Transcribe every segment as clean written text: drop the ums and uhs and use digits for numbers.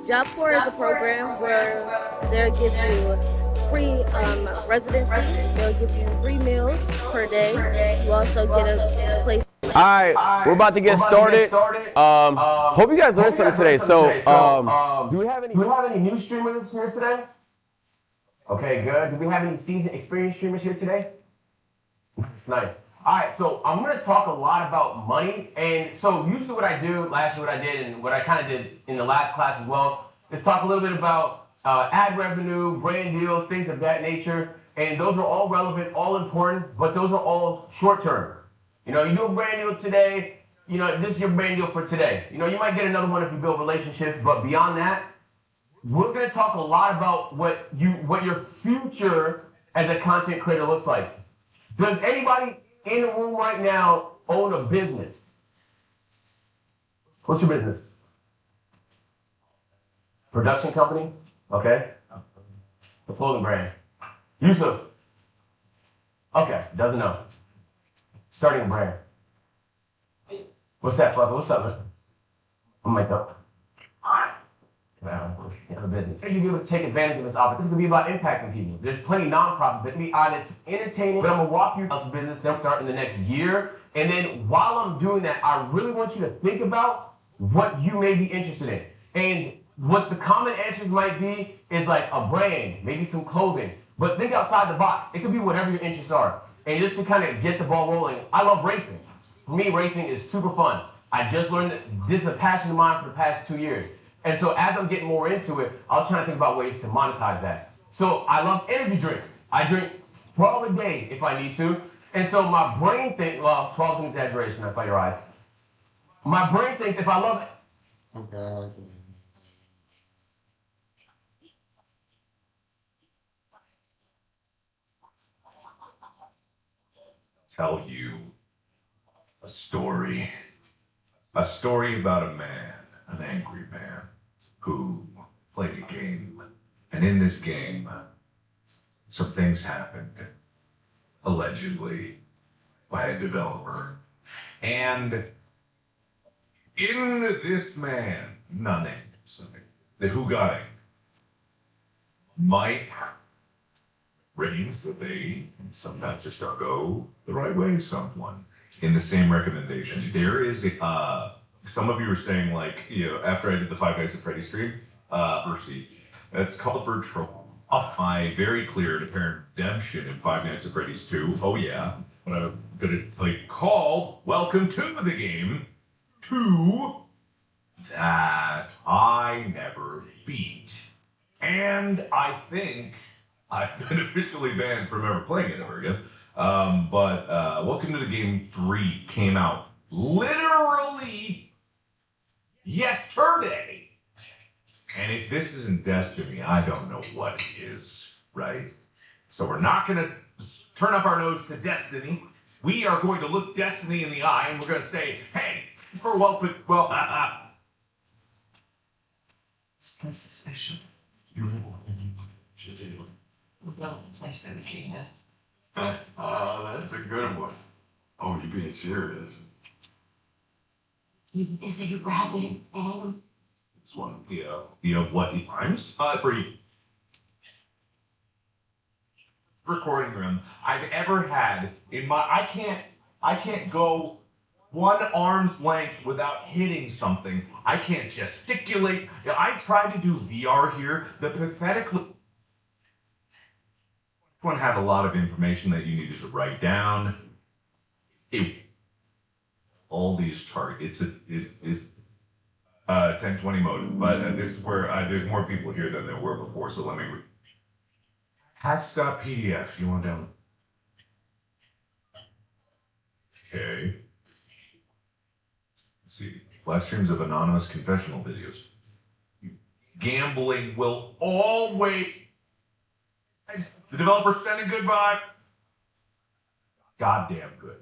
Job Corps is a program where they'll give you free residency. They'll give you 3 meals per day. You also get a place. All right, we're about to get started. Hope you guys learned something today. So, do we have any new streamers here today? Okay, good. Do we have any seasoned experienced streamers here today? That's nice. All right, so I'm going to talk a lot about money. And so usually what I do, last year what I did, and what I kind of did in the last class as well, is talk a little bit about ad revenue, brand deals, things of that nature. And those are all relevant, all important, but those are all short term. You know, you do a brand deal today, you know, this is your brand deal for today. You know, you might get another one if you build relationships, but beyond that, we're going to talk a lot about what your future as a content creator looks like. Does anybody in the room right now own a business? What's your business? Production company? Okay. The clothing brand. Yusuf? Okay, doesn't know. Starting a brand. What's that, Fluffy? What's up, man? I'm like, up. A business. You'll be able to take advantage of this opportunity. This is going to be about impacting people. There's plenty of nonprofits that can be either entertaining, but I'm going to walk you through this business, then start in the next year. And then while I'm doing that, I really want you to think about what you may be interested in. And what the common answers might be is like a brand, maybe some clothing. But think outside the box. It could be whatever your interests are. And just to kind of get the ball rolling, I love racing. For me, racing is super fun. I just learned that this is a passion of mine for the past 2 years. And so as I'm getting more into it, I was trying to think about ways to monetize that. So I love energy drinks. I drink 12 a day if I need to. And so my brain thinks, well, 12 is an exaggeration, I fight your eyes. My brain thinks if I love it. Okay. Tell you a story. A story about a man, an angry man, who played a game. And in this game, some things happened, allegedly, by a developer. And in this man, not named, the who got it, Mike reigns that they sometimes just don't go the right way, someone. In the same recommendation, there is some of you were saying, like, you know, after I did the Five Nights at Freddy's stream, Mercy, that's called Bird Troll. My very clear and apparent redemption in Five Nights at Freddy's 2. Oh yeah, but I'm gonna play called Welcome to the Game 2 that I never beat. And I think I've been officially banned from ever playing it ever again. But Welcome to the Game 3 came out literally yesterday. And if this isn't Destiny, I don't know what is, right? So we're not going to turn up our nose to Destiny. We are going to look Destiny in the eye and we're going to say, hey, for it's kind of suspicious. Well, place in the kingdom. That's a good one. Oh, you're being serious. Is it a rabbit? This one, you know what times? That's pretty recording room I've ever had in my. I can't go one arm's length without hitting something. I can't gesticulate. I tried to do VR here. The pathetically one had a lot of information that you needed to write down. All these targets. It's 1020 mode, but this is where there's more people here than there were before. So let me read. Hacks.pdf. You want down? Okay. Let's see. Live streams of anonymous confessional videos. Gambling will always. The developer sent a good vibe. Goddamn good.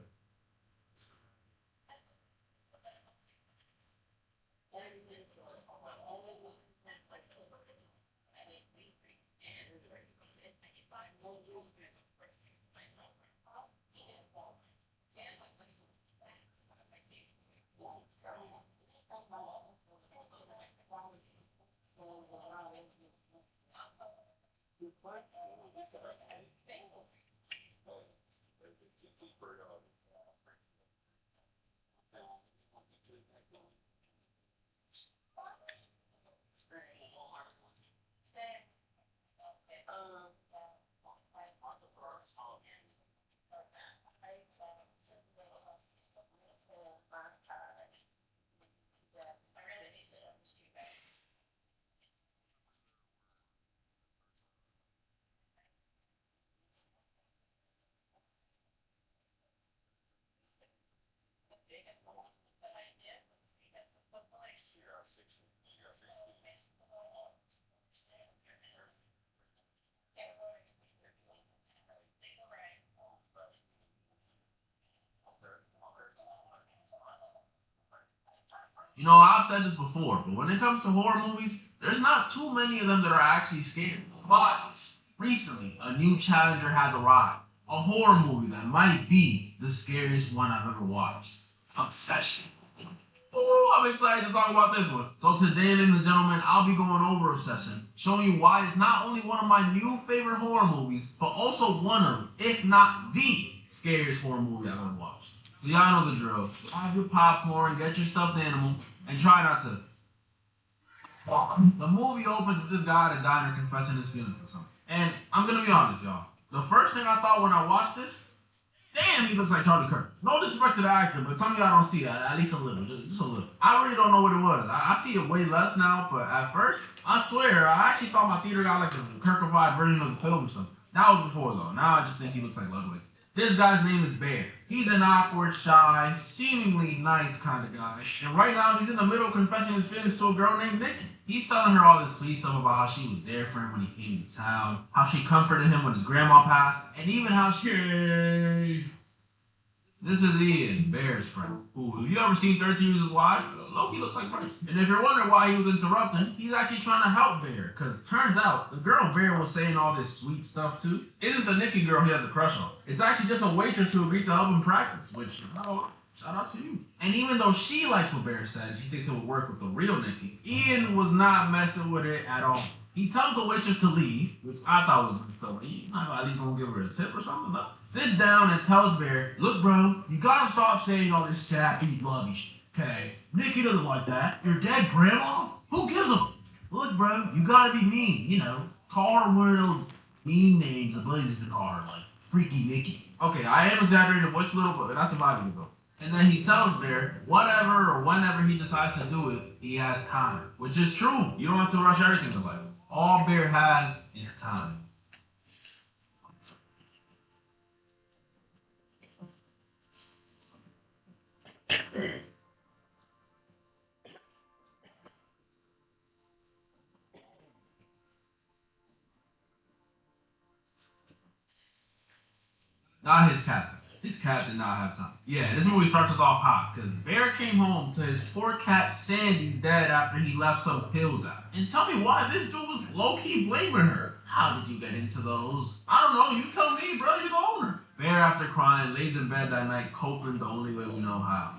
You know, I've said this before, but when it comes to horror movies, there's not too many of them that are actually scary. But recently, a new challenger has arrived. A horror movie that might be the scariest one I've ever watched. Obsession. Oh, I'm excited to talk about this one. So today, ladies and gentlemen, I'll be going over Obsession, showing you why it's not only one of my new favorite horror movies, but also one of, if not the scariest horror movie I've ever watched. So y'all know the drill. Have your popcorn, get your stuffed animal, and try not to. The movie opens with this guy at a diner confessing his feelings to something. And I'm gonna be honest, y'all. The first thing I thought when I watched this, damn, he looks like Charlie Kirk. No disrespect to the actor, but tell me I don't see it. At least a little. Just a little. I really don't know what it was. I see it way less now, but at first, I swear, I actually thought my theater got like a Kirkified version of the film or something. That was before, though. Now I just think he looks like Ludwig. This guy's name is Bear. He's an awkward, shy, seemingly nice kind of guy. And right now, he's in the middle of confessing his feelings to a girl named Nikki. He's telling her all this sweet stuff about how she was there for him when he came to town, how she comforted him when his grandma passed, and even how she... This is Ian, Bear's friend, who, if you ever seen 13 Reasons Why, Loki looks like Bryce. And if you're wondering why he was interrupting, he's actually trying to help Bear, because turns out the girl Bear was saying all this sweet stuff to isn't the Nikki girl he has a crush on. It's actually just a waitress who agreed to help him practice, which, shout out to you. And even though she likes what Bear said, she thinks it would work with the real Nikki, Ian was not messing with it at all. He tells the waitress to leave, which I thought was so he at least gonna give her a tip or something. No. Sits down and tells Bear, look, bro, you gotta stop saying all this sappy, lovey shit, okay? Nikki doesn't like that. Your dead grandma? Who gives a... Look, bro, you gotta be mean, you know. Call her one of those mean names the buddies used to call her, like Freaky Nikki. Okay, I am exaggerating the voice a little, but that's the vibe of it, though. And then he tells Bear, whatever or whenever he decides to do it, he has time. Which is true. You don't have to rush everything in life. All Bear has is time. Not his captain. His cat did not have time. Yeah, this movie starts us off hot because Bear came home to his poor cat Sandy dead after he left some pills out. And tell me why this dude was low-key blaming her. How did you get into those? I don't know. You tell me, bro. You're the owner. Bear, after crying, lays in bed that night, coping the only way we know how.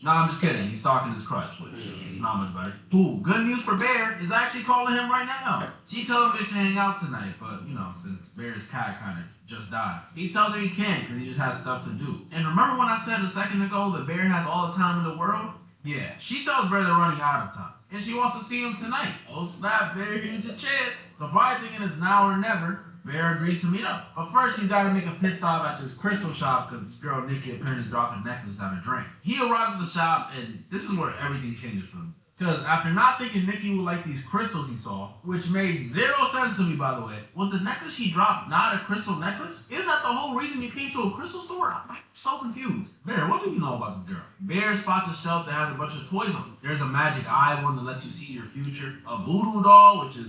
No, I'm just kidding. He's stalking his crush, which is not much better. Ooh, good news for Bear is actually calling him right now. She told him they should hang out tonight, but, you know, since Bear's cat kind of just died, he tells her he can't because he just has stuff to do. And remember when I said a second ago that Bear has all the time in the world? Yeah, she tells Bear they're running out of time. And she wants to see him tonight. Oh snap, Bear, here's your chance. The probably thinking it's now or never. Bear agrees to meet up. But first, he's got to make a pit stop at this crystal shop because this girl Nikki apparently dropped a necklace down a drain. He arrives at the shop, and this is where everything changes for him. Because after not thinking Nikki would like these crystals he saw, which made zero sense to me, by the way, was the necklace she dropped not a crystal necklace? Isn't that the whole reason you came to a crystal store? I'm so confused. Bear, what do you know about this girl? Bear spots a shelf that has a bunch of toys on it. There's a magic eye one that lets you see your future, a voodoo doll, which is,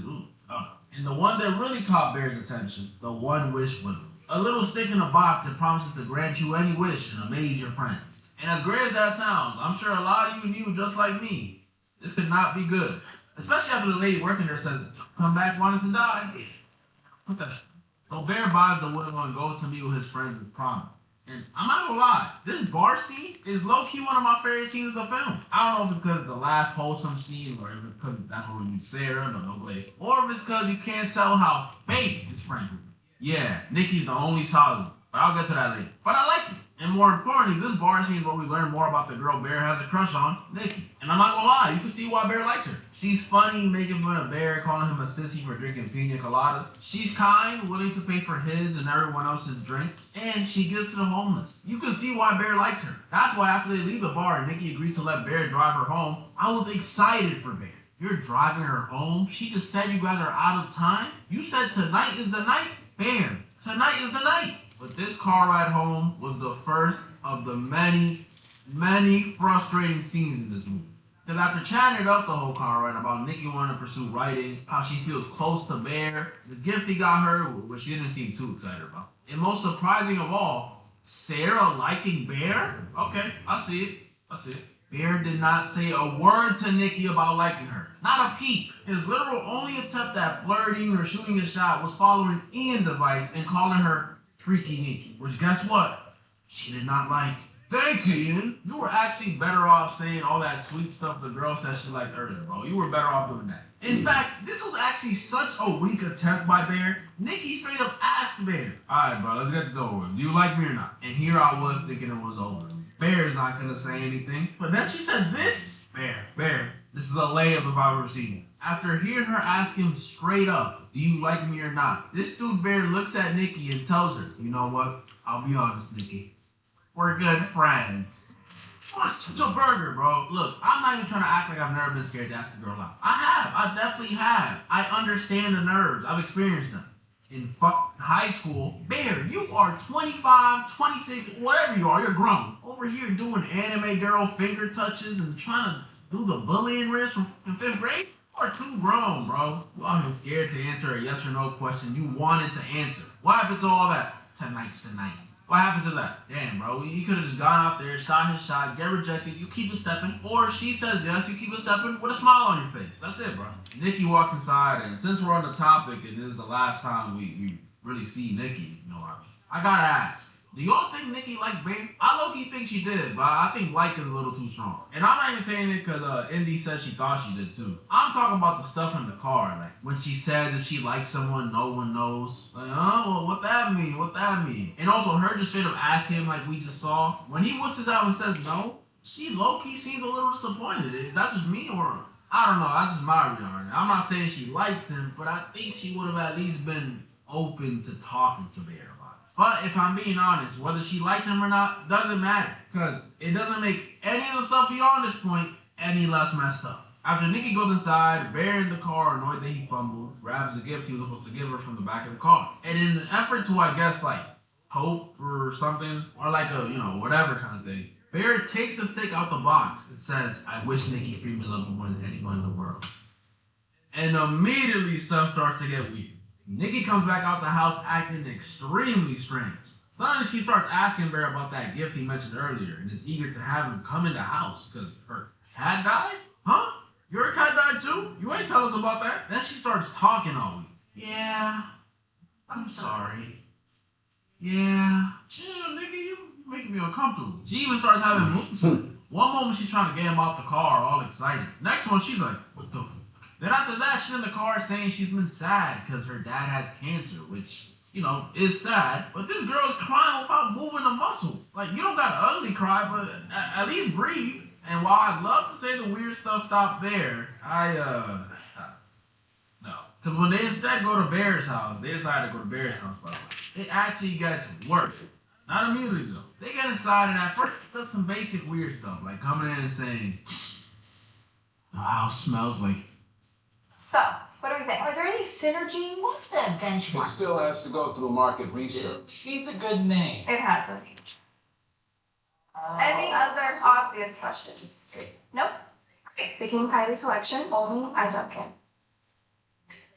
and the one that really caught Bear's attention, the One Wish Window. A little stick in a box that promises to grant you any wish and amaze your friends. And as great as that sounds, I'm sure a lot of you knew, just like me, this could not be good. Especially after the lady working there says, come back wanting to die. What the? So Bear buys the window and goes to meet with his friends with promise. And I'm not gonna lie, this bar scene is low-key one of my favorite scenes of the film. I don't know if it's because it's the last wholesome scene, or if it's because that's when we meet Sarah, no Glaze, or if it's because you can't tell how fake is Frank. Yeah, Nikki's the only solid one, but I'll get to that later. But I like it. And more importantly, this bar scene is where we learn more about the girl Bear has a crush on, Nikki. And I'm not gonna lie, you can see why Bear likes her. She's funny, making fun of Bear, calling him a sissy for drinking pina coladas. She's kind, willing to pay for his and everyone else's drinks, and she gives to the homeless. You can see why Bear likes her. That's why after they leave the bar and Nikki agreed to let Bear drive her home, I was excited for Bear. You're driving her home? She just said you guys are out of time? You said tonight is the night? Bear, tonight is the night. But this car ride home was the first of the many, many frustrating scenes in this movie. Because after chatting it up the whole car ride about Nikki wanting to pursue writing, how she feels close to Bear, the gift he got her, which she didn't seem too excited about. And most surprising of all, Sarah liking Bear? Okay, I see it. Bear did not say a word to Nikki about liking her. Not a peep. His literal only attempt at flirting or shooting a shot was following Ian's advice and calling her Freaky Nikki, which guess what? She did not like. Thanks, Ian. You were actually better off saying all that sweet stuff the girl said she liked earlier, bro. You were better off doing that. In fact, this was actually such a weak attempt by Bear. Nikki straight up asked Bear, alright, bro, let's get this over with. Do you like me or not? And here I was thinking it was over. Bear's not gonna say anything. But then she said this. Bear, this is a layup if I've ever seen it. After hearing her ask him straight up, do you like me or not? This dude Bear looks at Nikki and tells her, you know what? I'll be honest, Nikki. We're good friends. What's a burger, bro? Look, I'm not even trying to act like I've never been scared to ask a girl out. I definitely have. I understand the nerves. I've experienced them. In high school, Bear, you are 25, 26, whatever you are, you're grown. Over here doing anime girl finger touches and trying to do the bullying risk from in 5th grade? You are too grown, bro. You are scared to answer a yes or no question you wanted to answer. What happened to all that? Tonight's the night. What happened to that? Damn, bro. He could have just gone out there, shot his shot, get rejected, you keep it stepping. Or she says yes, you keep it stepping with a smile on your face. That's it, bro. Nikki walks inside, and since we're on the topic, and this is the last time we really see Nikki, you know what I mean? I gotta ask. Do y'all think Nikki liked Bear? I low-key think she did, but I think like is a little too strong. And I'm not even saying it because Indy said she thought she did too. I'm talking about the stuff in the car, like when she says if she likes someone, no one knows. Like, well, what that mean? What that mean? And also her just straight up asking him like we just saw. When he whistlers out and says no, she low-key seems a little disappointed. Is that just me or... I don't know, that's just my read on it. I'm not saying she liked him, but I think she would have at least been open to talking to Bear. But if I'm being honest, whether she liked him or not, doesn't matter. Because it doesn't make any of the stuff beyond this point any less messed up. After Nikki goes inside, Bear in the car, annoyed that he fumbled, grabs the gift he was supposed to give her from the back of the car. And in an effort to, I guess, like, hope or something, or like a, whatever kind of thing, Bear takes a stick out the box and says, I wish Nikki Freeman loved me more than anyone in the world. And immediately stuff starts to get weird. Nikki comes back out the house acting extremely strange. Suddenly she starts asking Bear about that gift he mentioned earlier and is eager to have him come in the house because her cat died? Huh? Your cat died too? You ain't tell us about that. Then she starts talking all week. Yeah, I'm sorry. Yeah, chill, Nikki, you making me uncomfortable. She even starts having mood swings. One moment she's trying to get him out the car all excited. Next one she's like, what the Then after that, she's in the car saying she's been sad because her dad has cancer, which, is sad. But this girl's crying without moving a muscle. Like, you don't gotta ugly cry, but at least breathe. And while I'd love to say the weird stuff stopped there, no. Because when they instead go to Bear's house, they decided to go to Bear's house, by the way. It actually gets worse. Not immediately, though. They get inside and at first does some basic weird stuff, like coming in and saying, the house smells like... So, what do we think? Are there any synergies? What's the benchmark? It still has to go through market research. Needs a good name. It has a Any other obvious questions? Nope. Great. The King Kylie collection, only I talkn.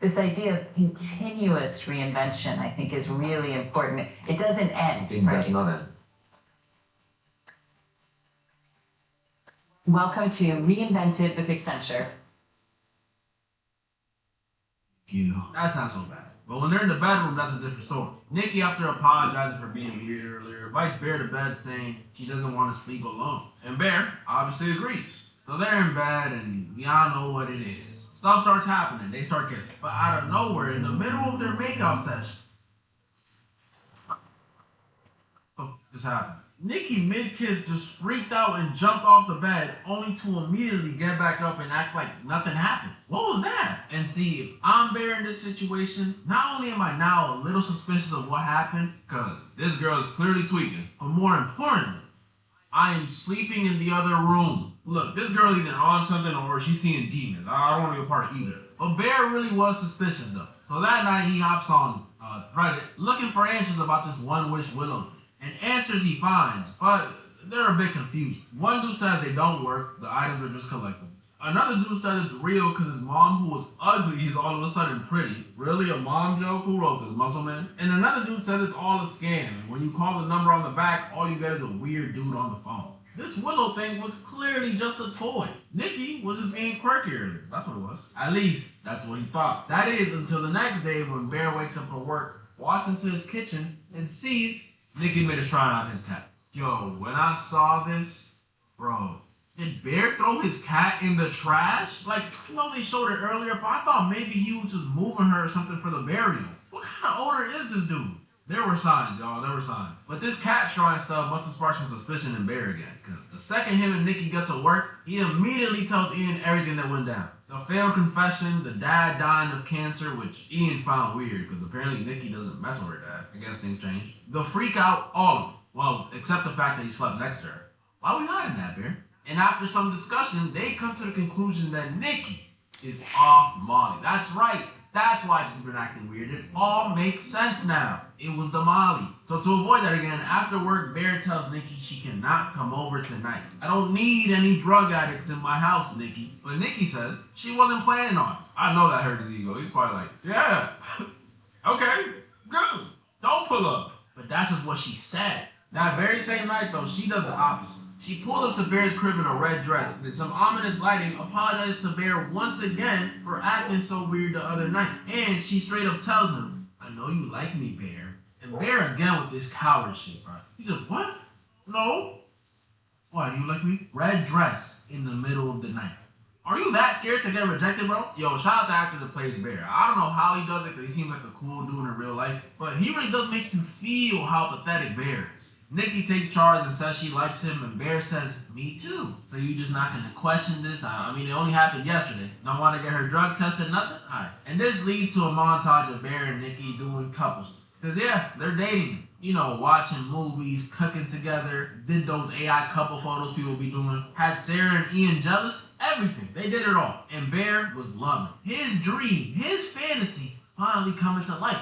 This idea of continuous reinvention, I think, is really important. It doesn't end. It does not end. Welcome to Reinvented with Accenture. You. That's not so bad. But when they're in the bedroom, that's a different story. Nikki, after apologizing for being weird earlier, invites Bear to bed saying she doesn't want to sleep alone. And Bear obviously agrees. So they're in bed and y'all know what it is. Stuff starts happening, they start kissing. But out of nowhere, in the middle of their makeout session, this happened. Nikki mid-kiss just freaked out and jumped off the bed, only to immediately get back up and act like nothing happened. What was that? And see, if I'm Bear in this situation, not only am I now a little suspicious of what happened, cause this girl is clearly tweaking, but more importantly, I am sleeping in the other room. Look, this girl either on something or she's seeing demons. I don't want to be a part of either. But Bear really was suspicious though. So that night he hops on Reddit looking for answers about this one wish Willow thing. And answers he finds, but they're a bit confused. One dude says they don't work, the items are just collectibles. Another dude says it's real because his mom, who was ugly, is all of a sudden pretty. Really, a mom joke? Who wrote this, Muscle Man? And another dude says it's all a scam, and when you call the number on the back, all you get is a weird dude on the phone. This Willow thing was clearly just a toy. Nikki was just being quirky earlier. That's what it was. At least, that's what he thought. That is, until the next day when Bear wakes up from work, walks into his kitchen, and sees Nikki made a shrine on his cat. Yo, when I saw this, bro, did Bear throw his cat in the trash? Like, I know they showed it earlier, but I thought maybe he was just moving her or something for the burial. What kind of owner is this dude? There were signs, y'all, there were signs. But this cat shrine stuff must have sparked some suspicion in Bear again, because the second him and Nikki got to work, he immediately tells Ian everything that went down. The failed confession, the dad dying of cancer, which Ian found weird, because apparently Nikki doesn't mess with her dad. I guess things change. The freak out, all of it. Well, except the fact that he slept next to her. Why are we hiding that, Bear? And after some discussion, they come to the conclusion that Nikki is off Molly. That's right. That's why she's been acting weird. It all makes sense now. It was the Molly. So to avoid that again, after work, Bear tells Nikki she cannot come over tonight. I don't need any drug addicts in my house, Nikki. But Nikki says she wasn't planning on it. I know that hurt his ego. He's probably like, yeah, okay, good. Don't pull up. But that's just what she said. That very same night, though, she does the opposite. She pulled up to Bear's crib in a red dress, and in some ominous lighting, apologized to Bear once again for acting so weird the other night. And she straight up tells him, I know you like me, Bear. And Bear again with this coward shit, bro. He says, what? No. Why, do you like me? Red dress in the middle of the night. Are you that scared to get rejected, bro? Yo, shout out to the actor that plays Bear. I don't know how he does it, because he seems like a cool dude in real life, but he really does make you feel how pathetic Bear is. Nikki takes charge and says she likes him, and Bear says, me too. So you just not gonna question this? I mean, it only happened yesterday. Don't want to get her drug tested, nothing? Alright. And this leads to a montage of Bear and Nikki doing couples. Because yeah, they're dating. You know, watching movies, cooking together, did those AI couple photos people be doing, had Sarah and Ian jealous, everything. They did it all. And Bear was loving his dream, his fantasy, finally coming to life.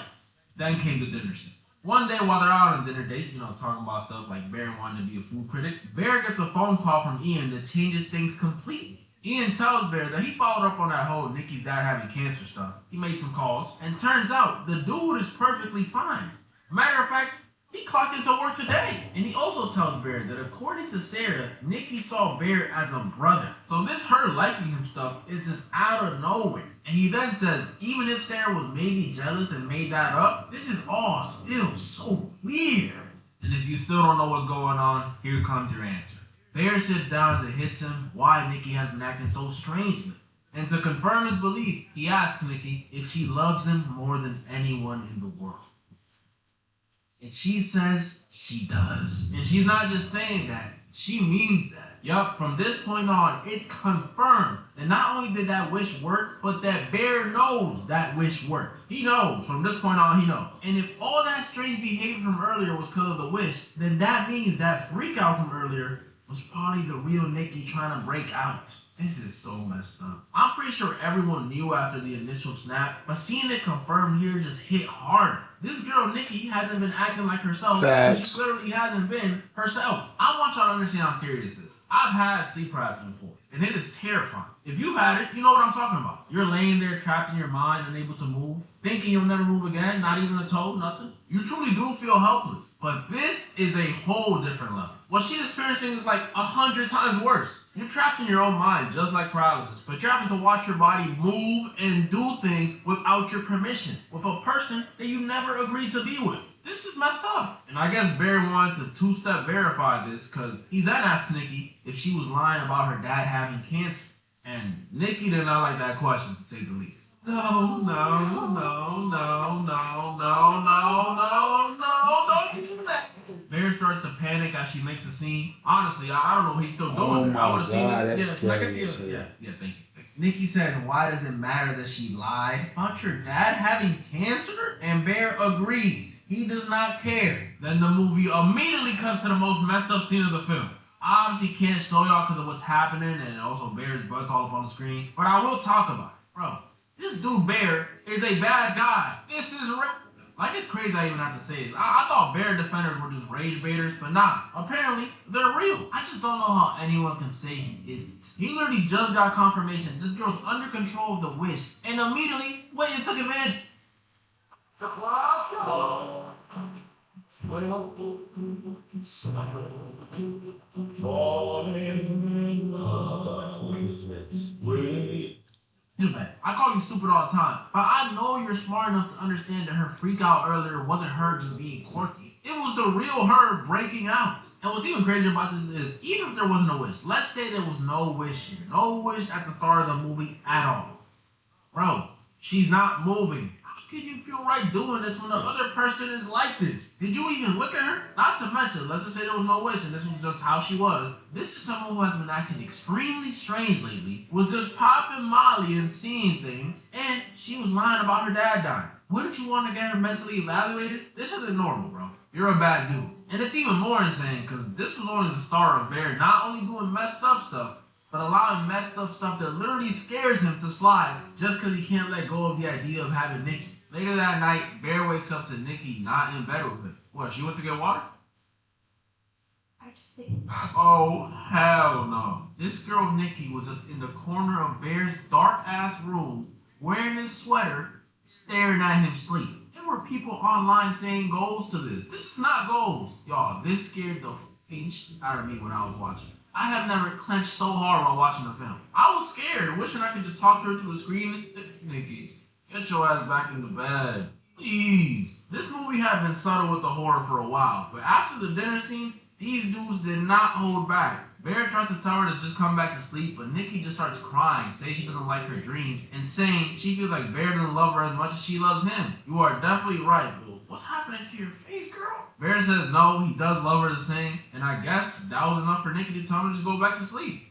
Then came the dinner scene. One day while they're out on a dinner date, you know, talking about stuff like Bear wanting to be a food critic, Bear gets a phone call from Ian that changes things completely. Ian tells Bear that he followed up on that whole Nikki's dad having cancer stuff. He made some calls, and turns out the dude is perfectly fine. Matter of fact, he clocked into work today. And he also tells Bear that according to Sarah, Nikki saw Bear as a brother. So this her liking him stuff is just out of nowhere. And he then says, even if Sarah was maybe jealous and made that up, this is all still so weird. And if you still don't know what's going on, here comes your answer. Bear sits down as it hits him why Nikki has been acting so strangely. And to confirm his belief, he asks Nikki if she loves him more than anyone in the world. And she says she does. And she's not just saying that, she means that. Yup, from this point on, it's confirmed that not only did that wish work, but that Bear knows that wish worked. He knows. From this point on, he knows. And if all that strange behavior from earlier was because of the wish, then that means that freak out from earlier was probably the real Nikki trying to break out. This is so messed up. I'm pretty sure everyone knew after the initial snap, but seeing it confirmed here just hit harder. This girl, Nikki, hasn't been acting like herself. Facts. She clearly hasn't been herself. I want y'all to understand how scary this is. I've had sleep paralysis before. and it is terrifying. If you've had it, you know what I'm talking about. You're laying there trapped in your mind, unable to move, thinking you'll never move again, not even a toe, nothing. You truly do feel helpless. But this is a whole different level. What she's experiencing is like 100 times worse. You're trapped in your own mind, just like paralysis, but you're having to watch your body move and do things without your permission, with a person that you never agreed to be with. This is messed up. And I guess Barry wanted to two-step verify this because he then asked Nikki if she was lying about her dad having cancer. And Nikki did not like that question, to say the least. No, don't do that. Bear starts to panic as she makes a scene. Honestly, I don't know what he's still doing. I would have seen this. Yeah, thank you. Nikki says, why does it matter that she lied about your dad having cancer? And Bear agrees. He does not care. Then the movie immediately cuts to the most messed up scene of the film. I obviously can't show y'all because of what's happening and also Bear's butt's all up on the screen, but I will talk about it. Bro, this dude Bear is a bad guy. This is real. Like, it's crazy I even have to say this. I thought Bear defenders were just rage baiters, but nah. Apparently, they're real. I just don't know how anyone can say he isn't. He literally just got confirmation. This girl's under control of the wish and immediately went and took advantage. I call you stupid all the time, but I know you're smart enough to understand that her freak out earlier wasn't her just being quirky. It was the real her breaking out. And what's even crazier about this is, even if there wasn't a wish, let's say there was no wish here, no wish at the start of the movie at all. Bro, she's not moving. How can you feel right doing this when the other person is like this? Did you even look at her? Not to mention, let's just say there was no wish and this was just how she was. This is someone who has been acting extremely strange lately, was just popping Molly and seeing things, and she was lying about her dad dying. Wouldn't you want to get her mentally evaluated? This isn't normal, bro. You're a bad dude. And it's even more insane because this was only the start of Bear not only doing messed up stuff, but allowing messed up stuff that literally scares him to slide just because he can't let go of the idea of having Nikki. Later that night, Bear wakes up to Nikki not in bed with him. What, she went to get water? I just think. Oh, hell no. This girl Nikki was just in the corner of Bear's dark-ass room, wearing his sweater, staring at him sleep. There were people online saying goals to this. This is not goals. Y'all, this scared the f***ing shit out of me when I was watching. I have never clenched so hard while watching the film. I was scared, wishing I could just talk to her through the screen. Nikki, get your ass back in the bed. Please. This movie had been subtle with the horror for a while, but after the dinner scene, these dudes did not hold back. Bear tries to tell her to just come back to sleep, but Nikki just starts crying, saying she doesn't like her dreams, and saying she feels like Bear doesn't love her as much as she loves him. You are definitely right, Bill. What's happening to your face, girl? Bear says no, he does love her the same, and I guess that was enough for Nikki to tell him to just go back to sleep.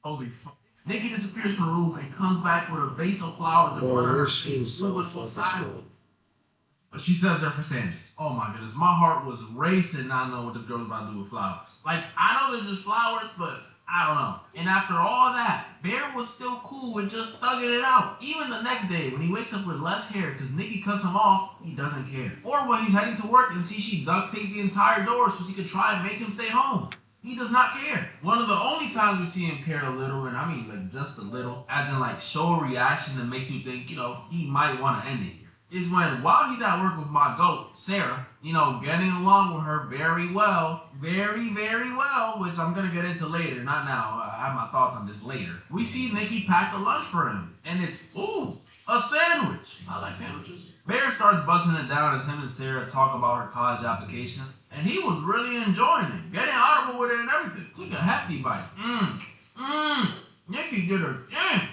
Holy fuck. Nikki disappears from the room and comes back with a vase of flowers in front of her face, so silent. But she says they're for Sandy. Oh my goodness, my heart was racing not knowing what this girl was about to do with flowers. Like, I know they're just flowers, but I don't know. And after all that, Bear was still cool with just thugging it out. Even the next day, when he wakes up with less hair because Nikki cuts him off, he doesn't care. Or when he's heading to work and sees she duct taped the entire door so she could try and make him stay home. He does not care. One of the only times we see him care a little, and I mean like just a little, as in like show a reaction that makes you think, he might want to end it, is when while he's at work with my goat, Sarah, getting along with her very well, very well, which I'm going to get into later, not now, I have my thoughts on this later. We see Nikki pack a lunch for him, and it's, a sandwich. I like sandwiches. Bear starts busting it down as him and Sarah talk about her college applications, and he was really enjoying it, getting audible with it and everything. Took a hefty bite. Nikki did her thing.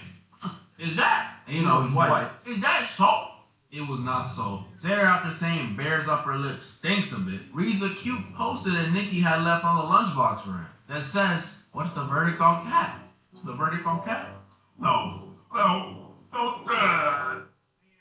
Is that? And he's white. Is that salt? It was not so. Sarah, after saying Bear's upper lip stinks a bit, reads a cute poster that Nikki had left on the lunchbox for him that says, "What's the verdict on Cat?" The verdict on Cat? No, don't.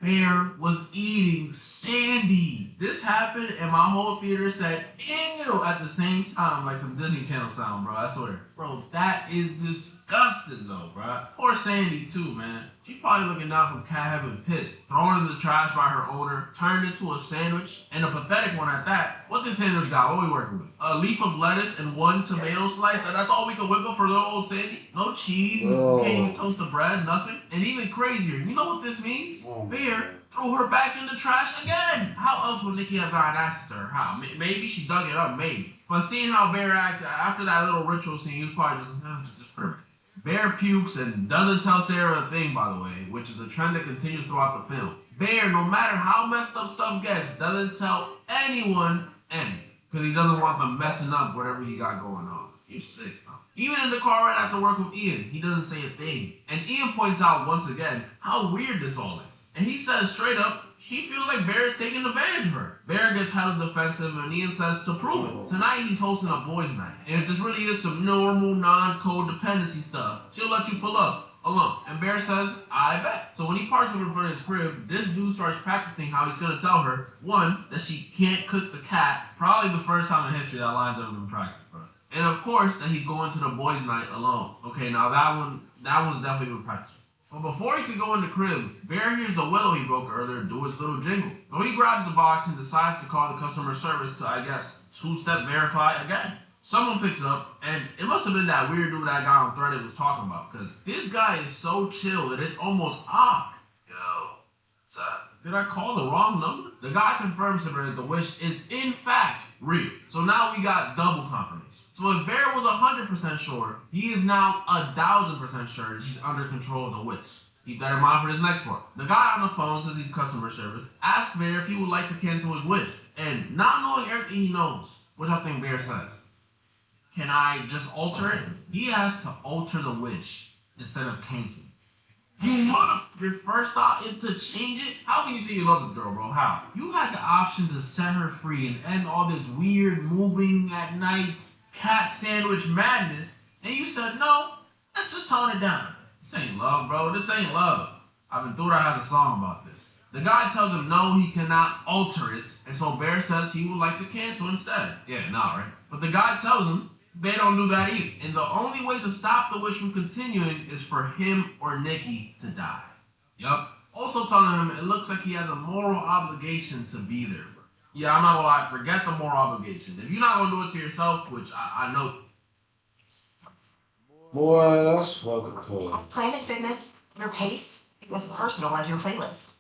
Bear was eating Sandy. This happened and my whole theater said, ew, at the same time, like some Disney Channel sound, bro, I swear. Bro, that is disgusting though, bro. Poor Sandy too, man. She probably looking down from cat heaven pissed, thrown in the trash by her owner, turned into a sandwich, and a pathetic one at that. What this sandwich got? What we working with? A leaf of lettuce and one tomato slice? That's all we can whip up for little old Sandy? No cheese, you can't even toast the bread, nothing. And even crazier, you know what this means? Bear threw her back in the trash again. How else would Nikki have gotten access to her? How? Maybe she dug it up, maybe. But seeing how Bear acts after that little ritual scene, he was probably just perfect. Bear pukes and doesn't tell Sarah a thing, by the way, which is a trend that continues throughout the film. Bear, no matter how messed up stuff gets, doesn't tell anyone anything. Because he doesn't want them messing up whatever he got going on. You're sick, bro. Even in the car right after work with Ian, he doesn't say a thing. And Ian points out once again how weird this all is. And he says straight up, he feels like Bear is taking advantage of her. Bear gets hella defensive and Ian says to prove it. Tonight he's hosting a boys' night. And if this really is some normal non-codependency stuff, she'll let you pull up alone. And Bear says, I bet. So when he parks up in front of his crib, this dude starts practicing how he's gonna tell her, one, that she can't cook the cat. Probably the first time in history that line's ever been practiced, bro. And of course that he's going to the boys' night alone. Okay, now that one's definitely been practiced. But before he could go in the crib, Bear hears the willow he broke earlier do its little jingle. So he grabs the box and decides to call the customer service to, I guess, two-step verify again. Someone picks up, and it must have been that weird dude that guy on Threaded was talking about, because this guy is so chill that it's almost odd. Yo, what's up? Did I call the wrong number? The guy confirms to her that the wish is in fact real. So now we got double confirmation. So if Bear was 100% sure, he is now 1,000% sure that she's under control of the wish. Keep that in mind for this next part. The guy on the phone says he's customer service, asks Bear if he would like to cancel his wish. And not knowing everything he knows, what y'all think Bear says? Can I just alter it? He has to alter the wish instead of canceling. Your first thought is to change it? How can you say you love this girl, bro? How? You had the option to set her free and end all this weird moving at night cat sandwich madness, and you said, no, let's just tone it down. This ain't love, bro. This ain't love. Aventura has a song about this. The guy tells him no, he cannot alter it, and so Bear says he would like to cancel instead. Yeah, nah, right? But the guy tells him they don't do that either. And the only way to stop the wish from continuing is for him or Nikki to die. Yup. Also telling him it looks like he has a moral obligation to be there for her. Yeah, I'm not gonna lie, forget the moral obligation. If you're not gonna do it to yourself, which I know. Boy, that's fucking cool. Planet Fitness, your pace, as personal as your playlist.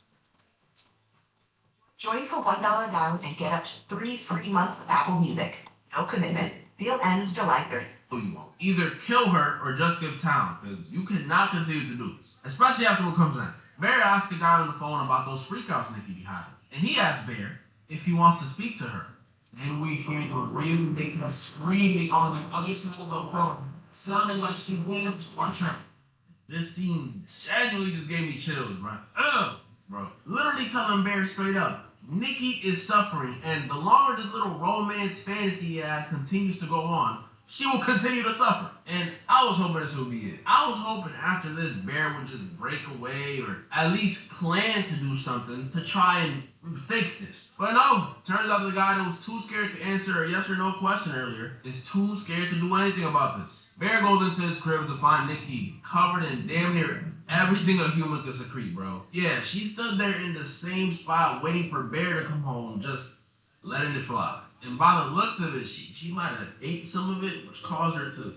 Join for $1 down and get up to 3 free months of Apple Music. No commitment. Deal ends July 3rd. You won't. Either kill her or just give town, because you cannot continue to do this. Especially after what comes next. Bear asks the guy on the phone about those freakouts Nikki be having. And he asks Bear if he wants to speak to her. Then we hear the real Nikki screaming on the other side of the phone, sounding like she wants to punch her. This scene genuinely just gave me chills, bro. Ugh, bro. Literally telling Bear straight up, Nikki is suffering, and the longer this little romance fantasy he has continues to go on, she will continue to suffer. And I was hoping this would be it. I was hoping after this, Bear would just break away or at least plan to do something to try and fix this. But no, turns out the guy that was too scared to answer a yes or no question earlier is too scared to do anything about this. Bear goes into his crib to find Nikki covered in damn near everything a human can secrete, bro. Yeah, she stood there in the same spot waiting for Bear to come home, just letting it fly. And by the looks of it, she might have ate some of it, which caused her to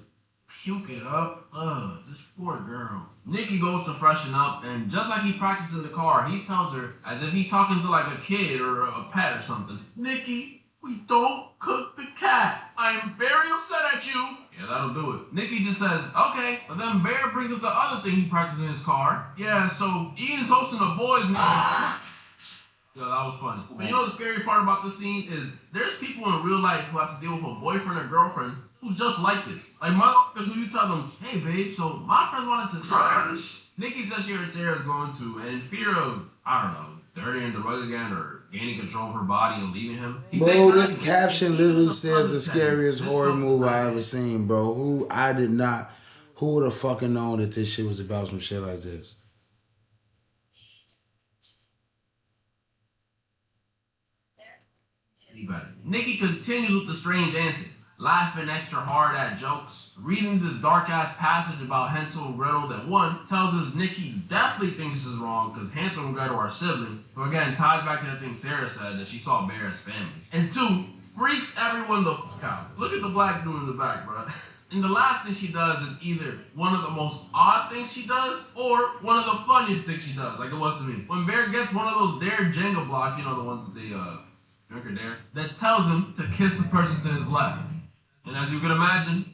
puke it up. Ugh, this poor girl. Nikki goes to freshen up, and just like he practiced in the car, he tells her, as if he's talking to like a kid or a pet or something, Nikki, we don't cook the cat. I am very upset at you. Yeah, that'll do it. Nikki just says, okay, but then Bear brings up the other thing he practiced in his car. Yeah, so Ian's hosting a boys' night. Yeah, that was funny. But you know the scary part about this scene is there's people in real life who have to deal with a boyfriend or girlfriend who's just like this. Like motherfuckers who you tell them, hey babe, so my friend wanted to Nikki says she heard Sarah's going to, and in fear of, I don't know, dirtying the rug again or gaining control of her body and leaving him. Bro, this caption literally says the scariest horror movie I ever seen, bro. Who would have fucking known that this shit was about some shit like this? Nikki continues with the strange antics. laughing extra hard at jokes, reading this dark-ass passage about Hansel and Gretel that one, tells us Nikki definitely thinks this is wrong because Hansel and Gretel are siblings, but again, ties back to the thing Sarah said that she saw Bear as family. And two, freaks everyone the fuck out. Look at the black dude in the back, bro. And the last thing she does is either one of the most odd things she does or one of the funniest things she does, like it was to me. When Bear gets one of those Dare Jenga blocks, you know, the ones that they drink or dare, that tells him to kiss the person to his left. And as you can imagine,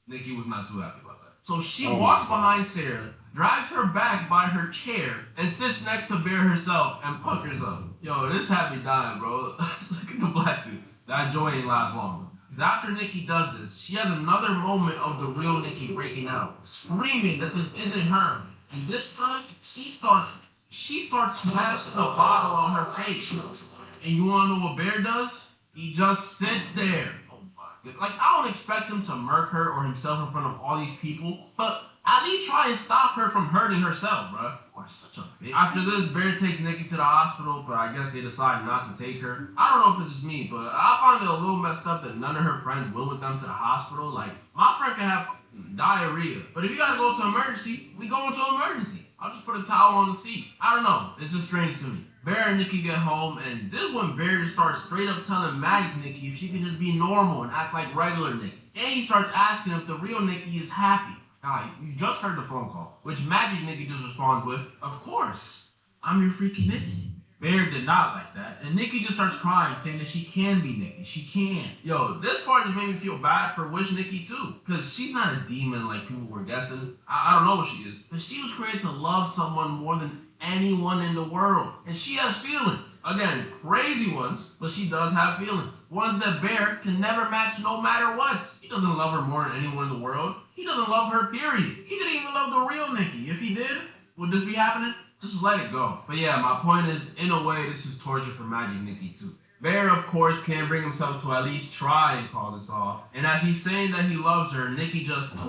Nikki was not too happy about that. So she walks behind Sarah, drags her back by her chair, and sits next to Bear herself and puckers up. Yo, this had me dying, bro. Look at the black dude. That joy ain't last long. Because after Nikki does this, she has another moment of the real Nikki breaking out, screaming that this isn't her. And this time, she starts smashing the bottle on her face. And you wanna know what Bear does? He just sits there. Oh my god. Like, I don't expect him to murk her or himself in front of all these people, but at least try and stop her from hurting herself, bruh. You're such a bitch. After this, Bear takes Nikki to the hospital, but I guess they decide not to take her. I don't know if it's just me, but I find it a little messed up that none of her friends went with them to the hospital. Like, my friend can have diarrhea, but if you gotta go to emergency, we go into emergency. I'll just put a towel on the seat. I don't know. It's just strange to me. Bear and Nikki get home, and this is when Bear just starts straight up telling Magic Nikki if she can just be normal and act like regular Nikki. And he starts asking if the real Nikki is happy. Now, you just heard the phone call, which Magic Nikki just responds with, "Of course, I'm your freaky Nikki." Bear did not like that, and Nikki just starts crying, saying that she can be Nikki. She can. Yo, this part just made me feel bad for Wish Nikki too, because she's not a demon like people were guessing. I don't know what she is, but she was created to love someone more than anyone in the world, and she has feelings. Again, crazy ones, but she does have feelings. Ones that Bear can never match no matter what. He doesn't love her more than anyone in the world. He doesn't love her, period. He didn't even love the real Nikki. If he did, would this be happening? Just let it go. But yeah, my point is, in a way, this is torture for Magic Nikki too. Bear, of course, can't bring himself to at least try and call this off. And as he's saying that he loves her, Nikki just... I'm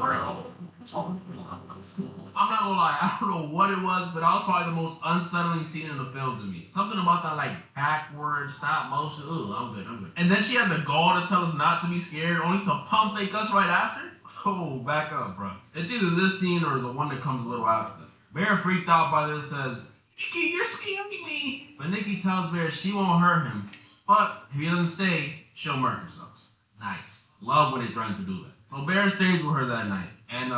not gonna lie, I don't know what it was, but that was probably the most unsettling scene in the film to me. Something about that, like, backward, stop motion. Ooh, I'm good. And then she had the gall to tell us not to be scared, only to pump fake us right after? Oh, back up, bro. It's either this scene or the one that comes a little after this. Bear, freaked out by this, says, "Nikki, you're scaring me." But Nikki tells Bear she won't hurt him, but if he doesn't stay, she'll murk herself. Nice. Love when they threaten to do that. So Bear stays with her that night. And,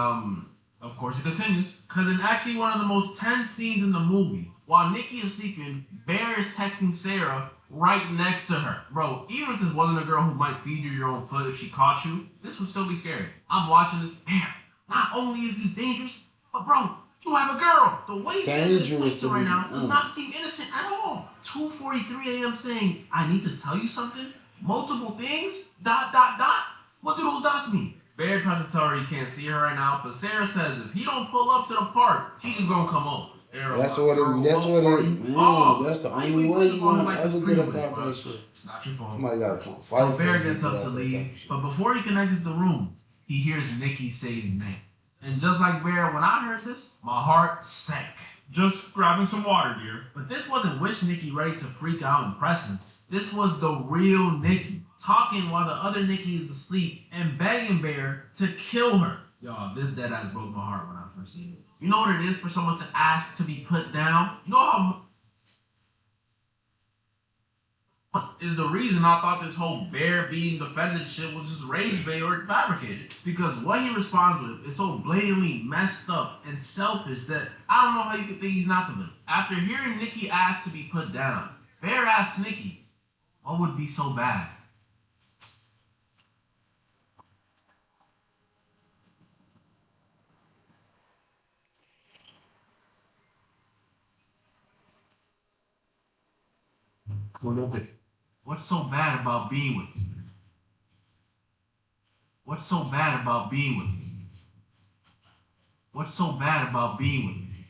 of course, it continues. Because in actually one of the most tense scenes in the movie, while Nikki is sleeping, Bear is texting Sarah right next to her. Bro, even if this wasn't a girl who might feed you your own foot if she caught you, this would still be scary. I'm watching this. Bear, not only is this dangerous, but bro, you have a girl. The way Sarah's texting right now does not seem innocent at all. 2:43 a.m. saying, "I need to tell you something. Multiple things, ... What do those dots mean?" Bear tries to tell her he can't see her right now, but Sarah says if he don't pull up to the park, she's just gonna come over. That's the only way you gonna ever get about that shit. It's not your phone. Somebody gotta come fight. So Bear gets up to leave, but before he can exit the room, he hears Nikki say his name. And just like Bear, when I heard this, my heart sank. Just grabbing some water, dear. But this wasn't Wish Nikki ready to freak out and press him. This was the real Nikki, talking while the other Nikki is asleep and begging Bear to kill her. Y'all, this deadass broke my heart when I first seen it. You know what it is for someone to ask to be put down? You know how is the reason I thought this whole Bear being defended shit was just rage bait or fabricated. Because what he responds with is so blatantly messed up and selfish that I don't know how you could think he's not the villain. After hearing Nikki ask to be put down, Bear asks Nikki, what would be so bad? What's so bad about being with me? What's so bad about being with me? What's so bad about being with me?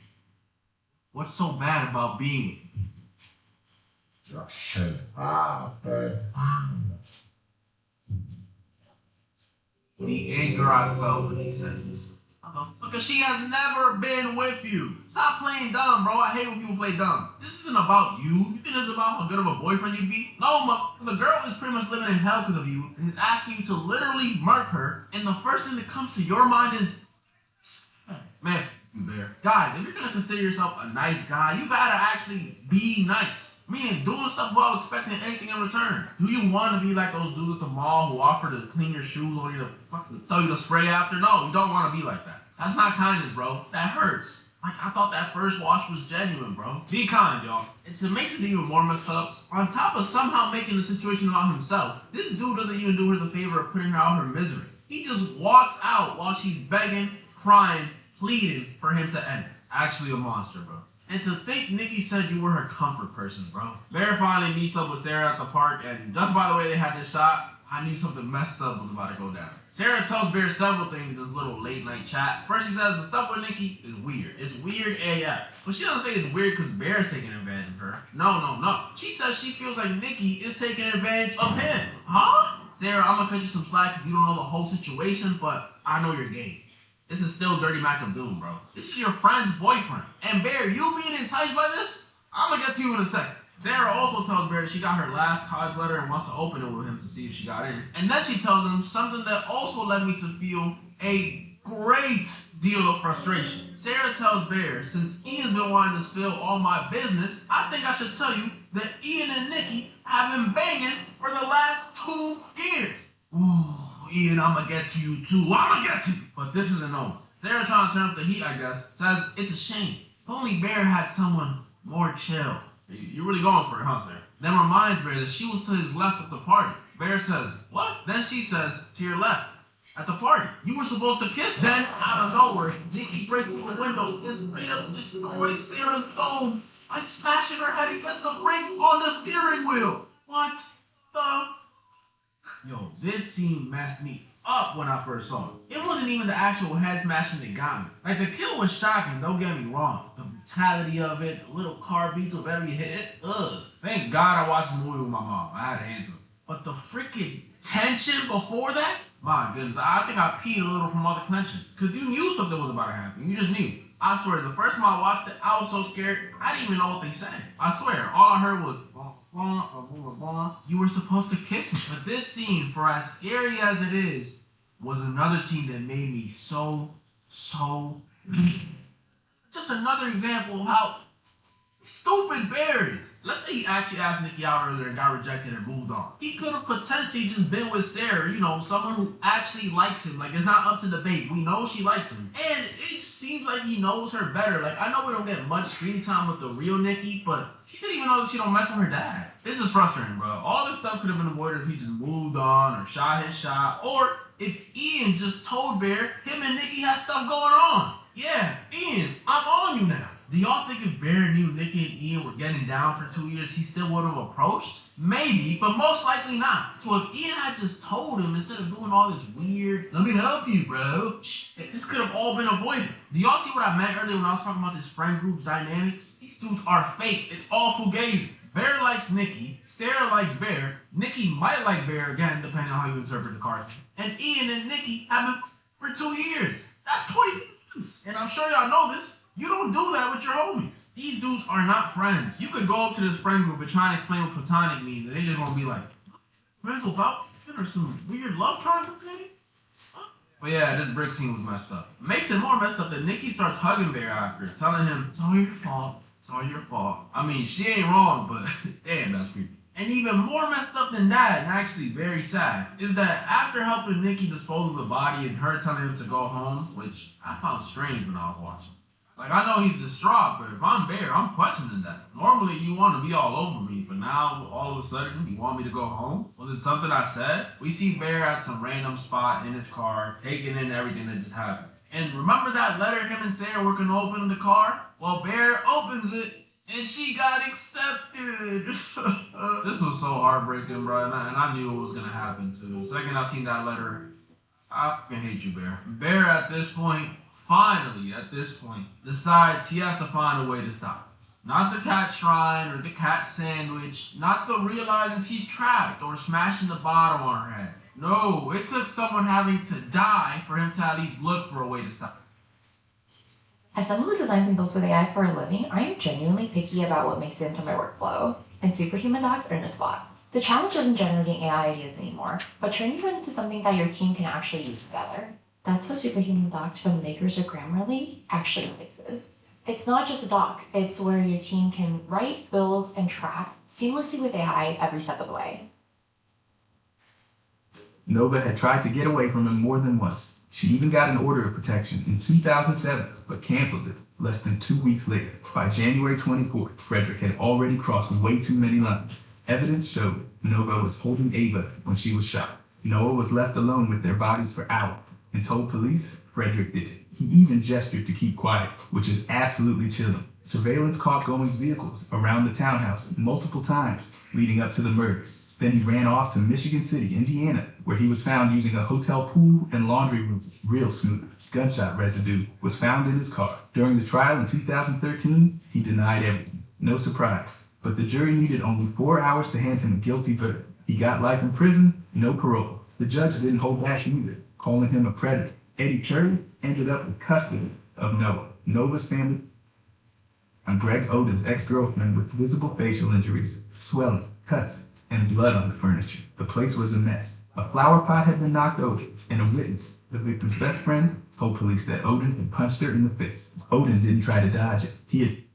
What's so bad about being with me? The anger I felt when he said this, Because she has never been with you. Stop playing dumb, bro. I hate when people play dumb. This isn't about you. You think this is about how good of a boyfriend you be? No, the girl is pretty much living in hell because of you and is asking you to literally murk her. And the first thing that comes to your mind is, man, you Bear. Guys, if you're gonna consider yourself a nice guy, you gotta actually be nice. Meaning doing stuff while expecting anything in return. Do you want to be like those dudes at the mall who offer to clean your shoes or to fucking tell you to spray after? No, you don't want to be like that. That's not kindness, bro. That hurts. Like, I thought that first wash was genuine, bro. Be kind, y'all. It makes it even more messed up. On top of somehow making the situation about himself, this dude doesn't even do her the favor of putting her out of her misery. He just walks out while she's begging, crying, pleading for him to end it. Actually a monster, bro. And to think Nikki said you were her comfort person, bro. Bear finally meets up with Sarah at the park, and just by the way they had this shot, I knew something messed up was about to go down. Sarah tells Bear several things in this little late night chat. First she says the stuff with Nikki is weird. It's weird AF. But she doesn't say it's weird because Bear's taking advantage of her. No. She says she feels like Nikki is taking advantage of him. Huh? Sarah, I'm gonna cut you some slack because you don't know the whole situation, but I know your game. This is still Dirty Mac of Doom, bro. This is your friend's boyfriend. And Bear, you being enticed by this? I'm gonna get to you in a second. Sarah also tells Bear that she got her last college letter and wants to open it with him to see if she got in. And then she tells him something that also led me to feel a great deal of frustration. Sarah tells Bear, since Ian's been wanting to spill all my business, I think I should tell you that Ian and Nikki have been banging for the last 2 years. Ooh. Ian, I'ma get to you too. I'ma get to you. But this isn't over. Sarah trying to turn up the heat, I guess, says it's a shame. If only Bear had someone more chill. You're really going for it, huh, Sarah? Then reminds Bear that she was to his left at the party. Bear says, what? Then she says, to your left. At the party. You were supposed to kiss her. Then, out of nowhere, Nikki breaking the window and straight up destroys Sarah's dome by smashing her head against the brake on the steering wheel. What the? Yo, this scene messed me up when I first saw it. It wasn't even the actual head smashing that got me. Like, the kill was shocking, don't get me wrong. The brutality of it, the little car beats of every hit, ugh. Thank God I watched the movie with my mom. I had to answer it. But the freaking tension before that? My goodness, I think I peed a little from all the clenching. Because you knew something was about to happen. You just knew. I swear, the first time I watched it, I was so scared, I didn't even know what they said. I swear, all I heard was, you were supposed to kiss me. But this scene, for as scary as it is, was another scene that made me so just another example of how stupid Bear is. Let's say he actually asked Nikki out earlier and got rejected and moved on. He could have potentially just been with Sarah, you know, someone who actually likes him. Like, it's not up to debate. We know she likes him. And it just seems like he knows her better. Like, I know we don't get much screen time with the real Nikki, but she didn't even know that she don't mess with her dad. This is frustrating, bro. All this stuff could have been avoided if he just moved on or shot his shot. Or if Ian just told Bear him and Nikki had stuff going on. Yeah, Ian, I'm on you now. Do y'all think if Bear knew Nikki and Ian were getting down for 2 years, he still would have approached? Maybe, but most likely not. So if Ian had just told him instead of doing all this weird, let me help you, bro, this could have all been avoided. Do y'all see what I meant earlier when I was talking about this friend group's dynamics? These dudes are fake. It's all fugazi. Bear likes Nikki, Sarah likes Bear, Nikki might like Bear again, depending on how you interpret the cards. And Ian and Nikki have been for 2 years. That's 20 years. And I'm sure y'all know this. You don't do that with your homies. These dudes are not friends. You could go up to this friend group and try and explain what platonic means, and they just gonna be like, friends without or some weird love triangle thing? But yeah, this brick scene was messed up. It makes it more messed up that Nikki starts hugging Bear after, telling him, it's all your fault. It's all your fault. I mean, she ain't wrong, but damn, that's creepy. And even more messed up than that, and actually very sad, is that after helping Nikki dispose of the body and her telling him to go home, which I found strange when I was watching. Like, I know he's distraught, but if I'm Bear, I'm questioning that. Normally, you want to be all over me, but now, all of a sudden, you want me to go home? Was it something I said? We see Bear at some random spot in his car, taking in everything that just happened. And remember that letter him and Sarah were going to open in the car? Well, Bear opens it, and she got accepted. This was so heartbreaking, bro, and I knew it was going to happen, too. The second I seen that letter, I fucking hate you, Bear. Bear, at this point, finally, at this point, decides he has to find a way to stop this. Not the cat shrine or the cat sandwich, not the realizing she's trapped or smashing the bottle on her head. No, it took someone having to die for him to at least look for a way to stop As someone who designs and builds with AI for a living, I am genuinely picky about what makes it into my workflow, and superhuman docs are in a spot. The challenge isn't generating AI ideas anymore, but turning them into something that your team can actually use together. That's what superhuman docs from the makers of Grammarly actually fixes. It's not just a doc, it's where your team can write, build, and track seamlessly with AI every step of the way. Nova had tried to get away from him more than once. She even got an order of protection in 2007, but canceled it less than 2 weeks later. By January 24th, Frederick had already crossed way too many lines. Evidence showed Nova was holding Ava when she was shot. Noah was left alone with their bodies for hours and told police Frederick did it. He even gestured to keep quiet, which is absolutely chilling. Surveillance caught Going's vehicles around the townhouse multiple times leading up to the murders. Then he ran off to Michigan City, Indiana, where he was found using a hotel pool and laundry room. Real smooth. Gunshot residue was found in his car. During the trial in 2013, he denied everything. No surprise. But the jury needed only 4 hours to hand him a guilty verdict. He got life in prison, no parole. The judge didn't hold back either, calling him a predator. Eddie Cherry ended up with custody of Noah. Nova's family and Greg Oden's ex-girlfriend with visible facial injuries, swelling, cuts, and blood on the furniture. The place was a mess. A flower pot had been knocked over, and a witness, the victim's best friend, told police that Oden had punched her in the face. Oden didn't try to dodge it. He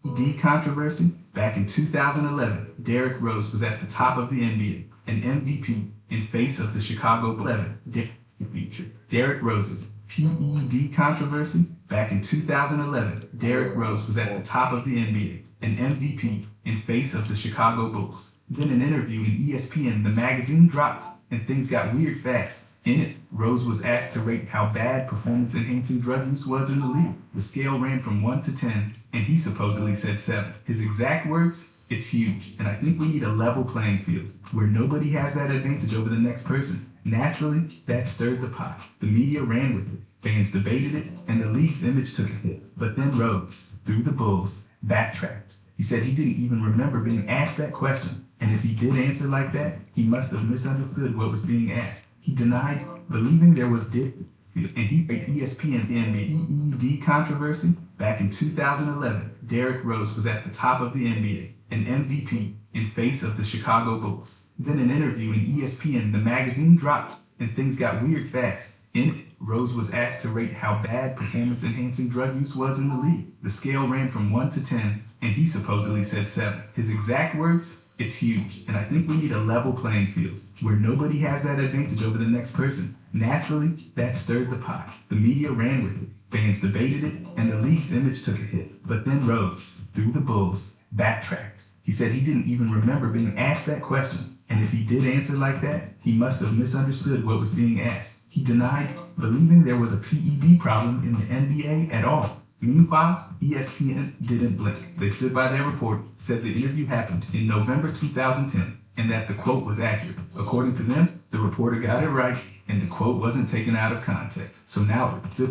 had controversy. Back in 2011, Derrick Rose was at the top of the NBA, an MVP in face of the Chicago Bulls. Feature Derrick Rose's PED controversy. Back in 2011, Derrick Rose was at the top of the NBA, an MVP in face of the Chicago Bulls. Then an interview in ESPN, the magazine dropped, and things got weird fast. In it, Rose was asked to rate how bad performance-enhancing drug use was in the league. The scale ran from 1 to 10, and he supposedly said 7. His exact words, "It's huge, and I think we need a level playing field, where nobody has that advantage over the next person." Naturally, that stirred the pot. The media ran with it, fans debated it, and the league's image took a hit. But then Rose, through the Bulls, backtracked. He said he didn't even remember being asked that question, and if he did answer like that, he must have misunderstood what was being asked. He denied believing there was and he made ESPN the PED controversy. Back in 2011, Derrick Rose was at the top of the NBA, an MVP in face of the Chicago Bulls. Then an interview in ESPN, the magazine dropped, and things got weird fast. In it, Rose was asked to rate how bad performance-enhancing drug use was in the league. The scale ran from 1 to 10, and he supposedly said 7. His exact words, "It's huge, and I think we need a level playing field, where nobody has that advantage over the next person." Naturally, that stirred the pot. The media ran with it, fans debated it, and the league's image took a hit. But then Rose, through the Bulls, backtracked. He said he didn't even remember being asked that question, and if he did answer like that, he must have misunderstood what was being asked. He denied believing there was a PED problem in the NBA at all. Meanwhile, ESPN didn't blink. They stood by their report, said the interview happened in November 2010, and that the quote was accurate. According to them, the reporter got it right, and the quote wasn't taken out of context. So now, the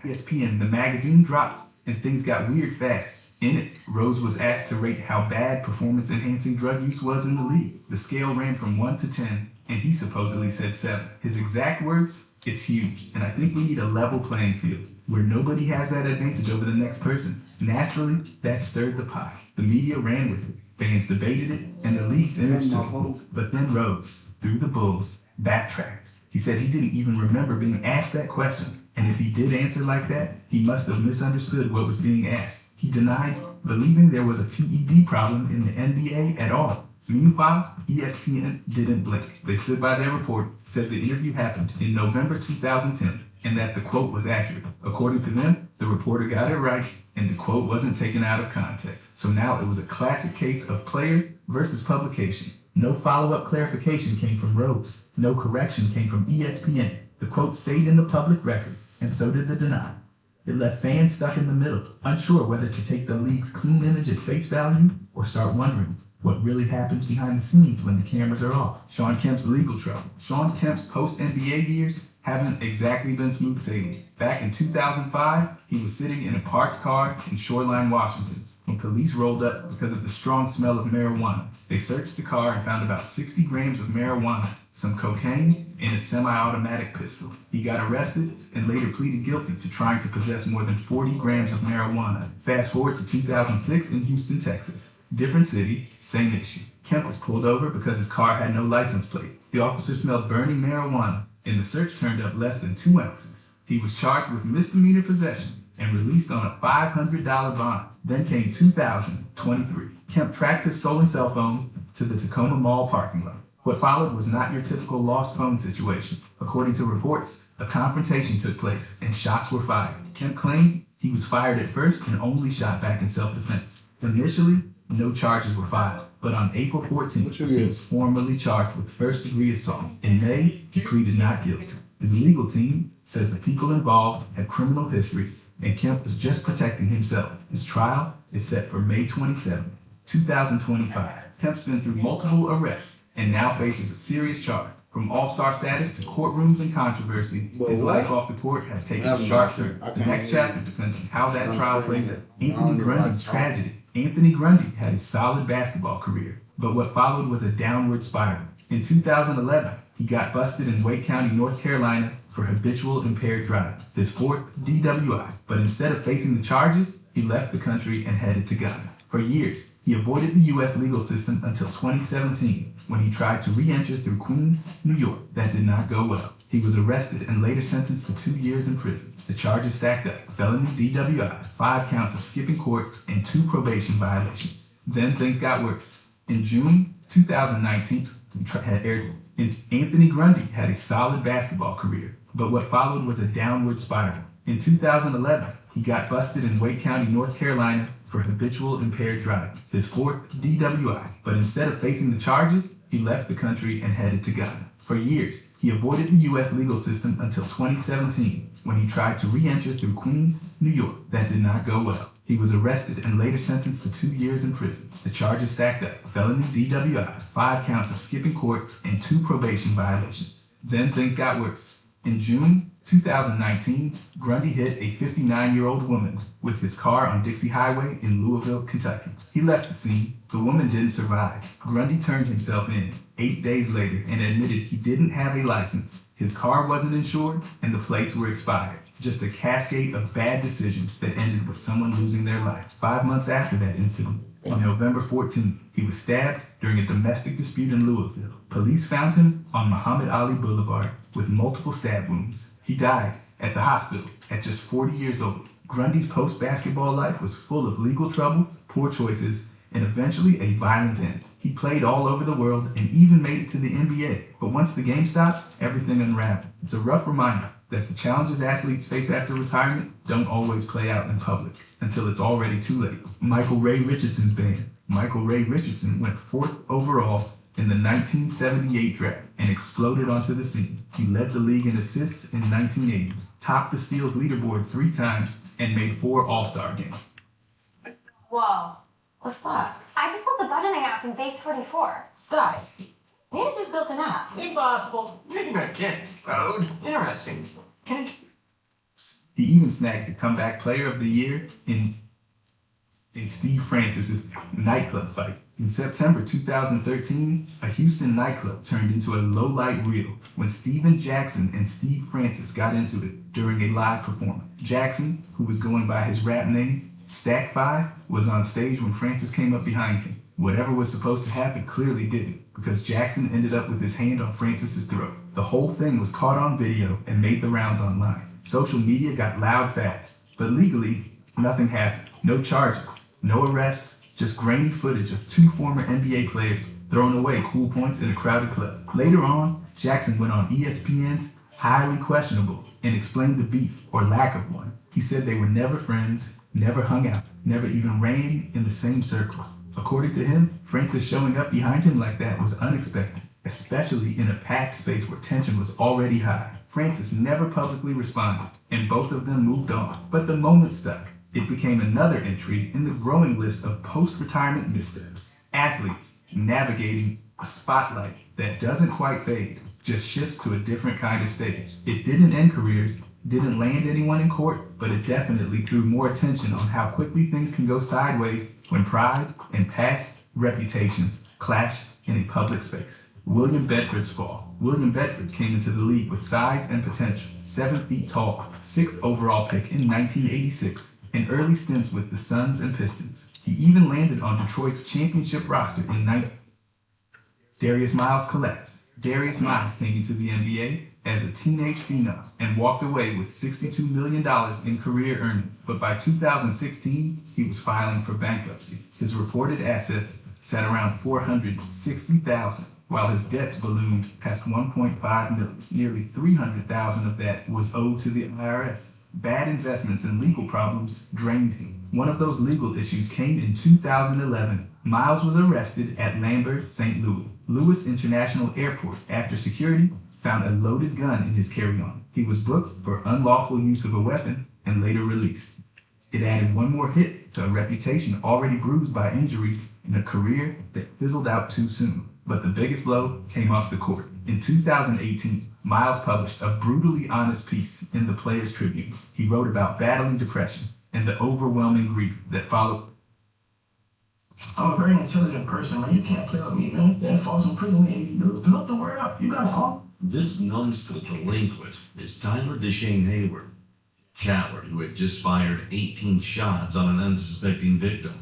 ESPN, the magazine dropped, and things got weird fast. In it, Rose was asked to rate how bad performance-enhancing drug use was in the league. The scale ran from 1 to 10, and he supposedly said 7. His exact words, "It's huge, and I think we need a level playing field, where nobody has that advantage over the next person." Naturally, that stirred the pot. The media ran with it, fans debated it, and the league's image took a hit. But then Rose, through the Bulls, backtracked. He said he didn't even remember being asked that question, and if he did answer like that, he must have misunderstood what was being asked. He denied believing there was a PED problem in the NBA at all. Meanwhile, ESPN didn't blink. They stood by their report, said the interview happened in November 2010, and that the quote was accurate. According to them, the reporter got it right, and the quote wasn't taken out of context. So now it was a classic case of player versus publication. No follow-up clarification came from Rose. No correction came from ESPN. The quote stayed in the public record, and so did the denial. It left fans stuck in the middle, unsure whether to take the league's clean image at face value or start wondering what really happens behind the scenes when the cameras are off. Shawn Kemp's legal trouble. Shawn Kemp's post-NBA years haven't exactly been smooth sailing. Back in 2005, he was sitting in a parked car in Shoreline, Washington, when police rolled up because of the strong smell of marijuana. They searched the car and found about 60 grams of marijuana some cocaine, and a semi-automatic pistol. He got arrested and later pleaded guilty to trying to possess more than 40 grams of marijuana. Fast forward to 2006 in Houston, Texas. Different city, same issue. Kemp was pulled over because his car had no license plate. The officer smelled burning marijuana, and the search turned up less than 2 ounces. He was charged with misdemeanor possession and released on a $500 bond. Then came 2023. Kemp tracked his stolen cell phone to the Tacoma Mall parking lot. What followed was not your typical lost phone situation. According to reports, a confrontation took place and shots were fired. Kemp claimed he was fired at first and only shot back in self-defense. Initially, no charges were filed, but on April 14th, he was formally charged with first-degree assault. In May, he pleaded not guilty. His legal team says the people involved had criminal histories, and Kemp was just protecting himself. His trial is set for May 27, 2025. Kemp's been through multiple arrests and now faces a serious charge. From all-star status to courtrooms and controversy, his life off the court has taken a sharp turn. The next chapter depends on how that trial plays out. Anthony Grundy's tragedy. Anthony Grundy had a solid basketball career, but what followed was a downward spiral. In 2011, he got busted in Wake County, North Carolina for habitual impaired driving, his fourth DWI. But instead of facing the charges, he left the country and headed to Ghana. For years, he avoided the U.S. legal system until 2017, when he tried to re-enter through Queens, New York. That did not go well. He was arrested and later sentenced to 2 years in prison. The charges stacked up: felony DWI, 5 counts of skipping court, and 2 probation violations. Then things got worse. In June 2019, Anthony Grundy had a solid basketball career, but what followed was a downward spiral. In 2011, he got busted in Wake County, North Carolina for habitual impaired driving, his fourth DWI. But instead of facing the charges, he left the country and headed to Ghana. For years, he avoided the U.S. legal system until 2017, when he tried to re-enter through Queens, New York. That did not go well. He was arrested and later sentenced to 2 years in prison. The charges stacked up: felony DWI, 5 counts of skipping court, and 2 probation violations. Then things got worse. In June 2019, Grundy hit a 59-year-old woman with his car on Dixie Highway in Louisville, Kentucky. He left the scene. The woman didn't survive. Grundy turned himself in 8 days later and admitted he didn't have a license, his car wasn't insured, and the plates were expired. Just a cascade of bad decisions that ended with someone losing their life. 5 months after that incident, on November 14th, he was stabbed during a domestic dispute in Louisville. Police found him on Muhammad Ali Boulevard with multiple stab wounds. He died at the hospital at just 40 years old. Grundy's post-basketball life was full of legal trouble, poor choices, and eventually a violent end. He played all over the world and even made it to the NBA. But once the game stopped, everything unraveled. It's a rough reminder that the challenges athletes face after retirement don't always play out in public until it's already too late. Michael Ray Richardson's band. Michael Ray Richardson went 4th overall in the 1978 draft and exploded onto the scene. He led the league in assists in 1980, topped the steals leaderboard 3 times, and made 4 All-Star games. Whoa. What's that? I just built a budgeting app in Base 44. Guys, Nina just built an app. Impossible. Maybe not kid. Code. Interesting. He even snagged the comeback player of the year in Steve Francis's nightclub fight. In September 2013, a Houston nightclub turned into a low-light reel when Steven Jackson and Steve Francis got into it during a live performance. Jackson, who was going by his rap name, Stack 5, was on stage when Francis came up behind him. Whatever was supposed to happen clearly didn't, because Jackson ended up with his hand on Francis's throat. The whole thing was caught on video and made the rounds online. Social media got loud fast, but legally, nothing happened. No charges, no arrests, just grainy footage of 2 former NBA players throwing away cool points in a crowded club. Later on, Jackson went on ESPN's Highly Questionable and explained the beef, or lack of one. He said they were never friends, never hung out, never even ran in the same circles. According to him, Francis showing up behind him like that was unexpected, especially in a packed space where tension was already high. Francis never publicly responded, and both of them moved on. But the moment stuck. It became another entry in the growing list of post-retirement missteps. Athletes navigating a spotlight that doesn't quite fade, just shifts to a different kind of stage. It didn't end careers, didn't land anyone in court, but it definitely threw more attention on how quickly things can go sideways when pride and past reputations clash in a public space. William Bedford's fall. William Bedford came into the league with size and potential. 7 feet tall, 6th overall pick in 1986, and early stints with the Suns and Pistons. He even landed on Detroit's championship roster in 19. Darius Miles collapsed. Darius Miles came into the NBA as a teenage phenom and walked away with $62 million in career earnings. But by 2016, he was filing for bankruptcy. His reported assets sat around $460,000, while his debts ballooned past $1.5 million. Nearly $300,000 of that was owed to the IRS. Bad investments and legal problems drained him. One of those legal issues came in 2011. Miles was arrested at Lambert, St. Louis, Lewis International Airport after security found a loaded gun in his carry-on. He was booked for unlawful use of a weapon and later released. It added one more hit to a reputation already bruised by injuries and a career that fizzled out too soon. But the biggest blow came off the court. In 2018, Miles published a brutally honest piece in the Players Tribune. He wrote about battling depression and the overwhelming grief that followed. I'm a very intelligent person, man. You can't play with me, man. Then falls in prison, and look the word up. You gotta fall. This numbskull delinquent is Tyler Deshane Hayward, coward who had just fired 18 shots on an unsuspecting victim,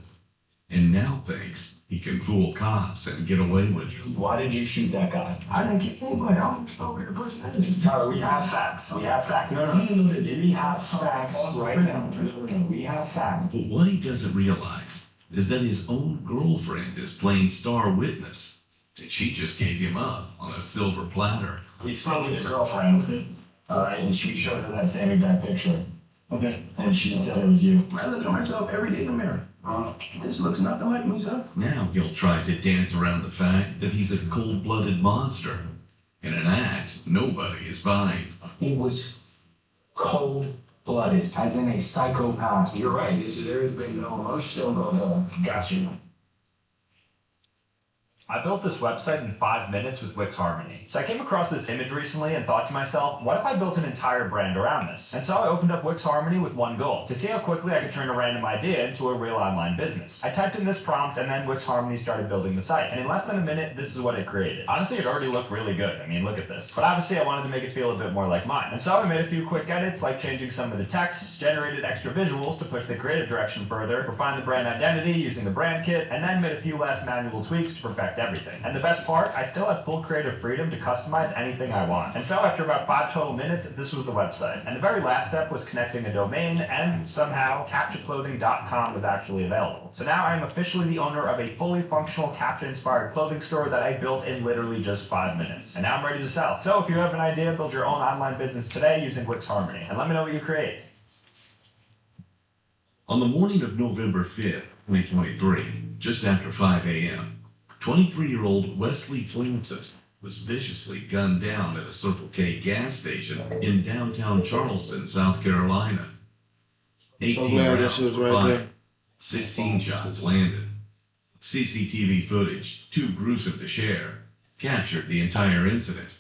and now thinks he can fool cops and get away with it. Why did you shoot that guy? I didn't kick anybody. I don't know where the person is. Tyler, we have facts. We have facts. No. We have facts right now. No. We have facts. But what he doesn't realize is that his own girlfriend is playing star witness, and she just gave him up on a silver platter. We spoke with his girlfriend, and she showed her that same exact picture. Okay. And she said it was you. I look at myself every day in the mirror. This looks nothing like me, sir. Now he'll try to dance around the fact that he's a cold-blooded monster, in an act nobody is buying. He was cold-blooded, as in a psychopath. You're right. There has been no emotion, no. Got you. I built this website in 5 minutes with Wix Harmony. So I came across this image recently and thought to myself, what if I built an entire brand around this? And so I opened up Wix Harmony with one goal, to see how quickly I could turn a random idea into a real online business. I typed in this prompt and then Wix Harmony started building the site. And in less than a minute, this is what it created. Honestly, it already looked really good. I mean, look at this. But obviously I wanted to make it feel a bit more like mine. And so I made a few quick edits, like changing some of the text, generated extra visuals to push the creative direction further, refined the brand identity using the brand kit, and then made a few last manual tweaks to perfect everything. And the best part, I still had full creative freedom to customize anything I want. And so after about 5 total minutes, this was the website. And the very last step was connecting a domain, and somehow CAPTCHAclothing.com was actually available. So now I am officially the owner of a fully functional CAPTCHA-inspired clothing store that I built in literally just 5 minutes. And now I'm ready to sell. So if you have an idea, build your own online business today using Wix Harmony. And let me know what you create. On the morning of November 5th, 2023, just after 5 a.m., 23-year-old Wesley Francis was viciously gunned down at a Circle K gas station in downtown Charleston, South Carolina. 18 rounds were fired, 16 shots landed. CCTV footage, too gruesome to share, captured the entire incident.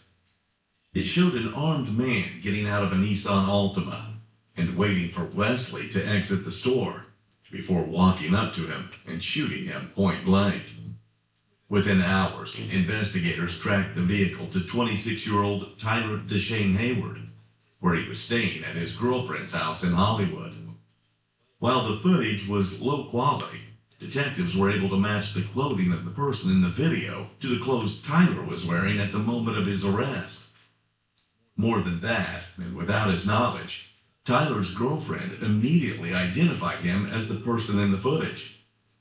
It showed an armed man getting out of a Nissan Altima and waiting for Wesley to exit the store before walking up to him and shooting him point blank. Within hours, investigators tracked the vehicle to 26-year-old Tyler Deshane Hayward, where he was staying at his girlfriend's house in Hollywood. While the footage was low quality, detectives were able to match the clothing of the person in the video to the clothes Tyler was wearing at the moment of his arrest. More than that, and without his knowledge, Tyler's girlfriend immediately identified him as the person in the footage.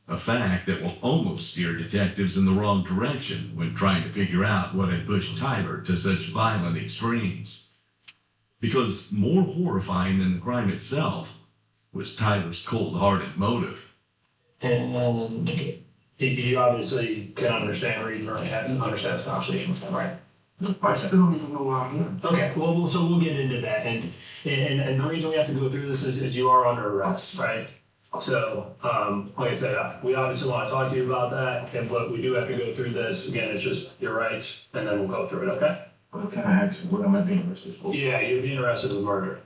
A fact that will almost steer detectives in the wrong direction when trying to figure out what had pushed Tyler to such violent extremes. Because more horrifying than the crime itself was Tyler's cold-hearted motive. And you obviously can understand, read, or understand this conversation with him, right? I still don't even know why I'm here. Okay, well, so we'll get into that. And the reason we have to go through this is you are under arrest, right? So, like I said, we obviously want to talk to you about that, but we do have to go through this. Again, it's just your rights, and then we'll go through it, okay? Can I ask what am I being arrested for? Yeah, you're being arrested with murder.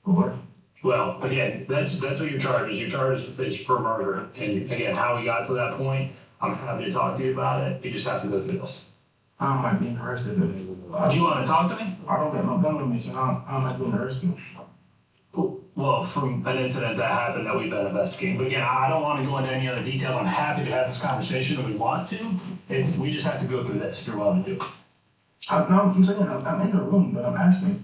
What? Well, again, that's what your charge is. Your charge is for murder. And again, how we got to that point, I'm happy to talk to you about it. You just have to go through this. I don't like being arrested. Do you want to talk to me? I don't get no gun limits, and I don't like being arrested. Well, from an incident that happened that we've been investigating. But again, I don't want to go into any other details. I'm happy to have this conversation if we want to. If we just have to go through this, if you're willing to do it. I'm saying I'm in the room, but I'm asking.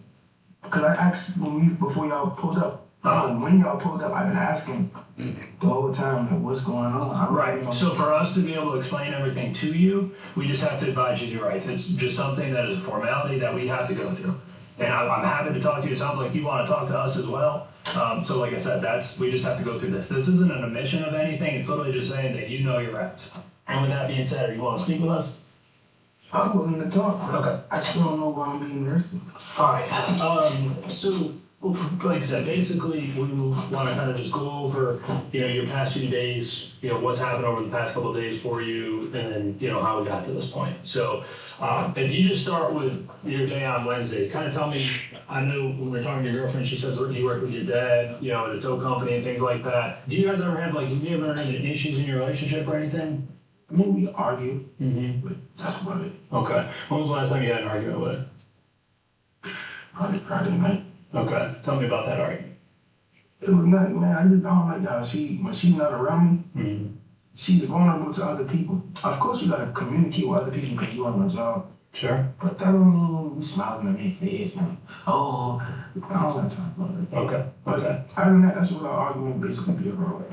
Because I asked before y'all pulled up. When y'all pulled up, I've been asking the whole time like, what's going on. Right. So for us to be able to explain everything to you, we just have to advise you of your rights. It's just something that is a formality that we have to go through. And I'm happy to talk to you. It sounds like you want to talk to us as well. So like I said, we just have to go through this. This isn't an admission of anything. It's literally just saying that you know your rights. And with that being said, you want to speak with us? I'm willing to talk. Okay. I still don't know why I'm being arrested. All right. So, like I said, basically, we want to kind of just go over, your past few days, what's happened over the past couple of days for you, and then, how we got to this point. So, if you just start with your day on Wednesday, kind of tell me, I know when we were talking to your girlfriend, she says you work with your dad, at a tow company and things like that. Do you guys ever have, have you ever had any issues in your relationship or anything? I mean, we argue, but that's about it. Okay. When was the last time you had an argument with her? Probably Friday night. Okay. Tell me about that argument. It was not, man, I just don't like how when she's not around me, she's vulnerable to other people. Of course, you gotta communicate with other people because you're on my job. Sure. But that don't mean you smiling at me face and, I don't have time for it. Okay. But other than that, that's what our argument basically be about.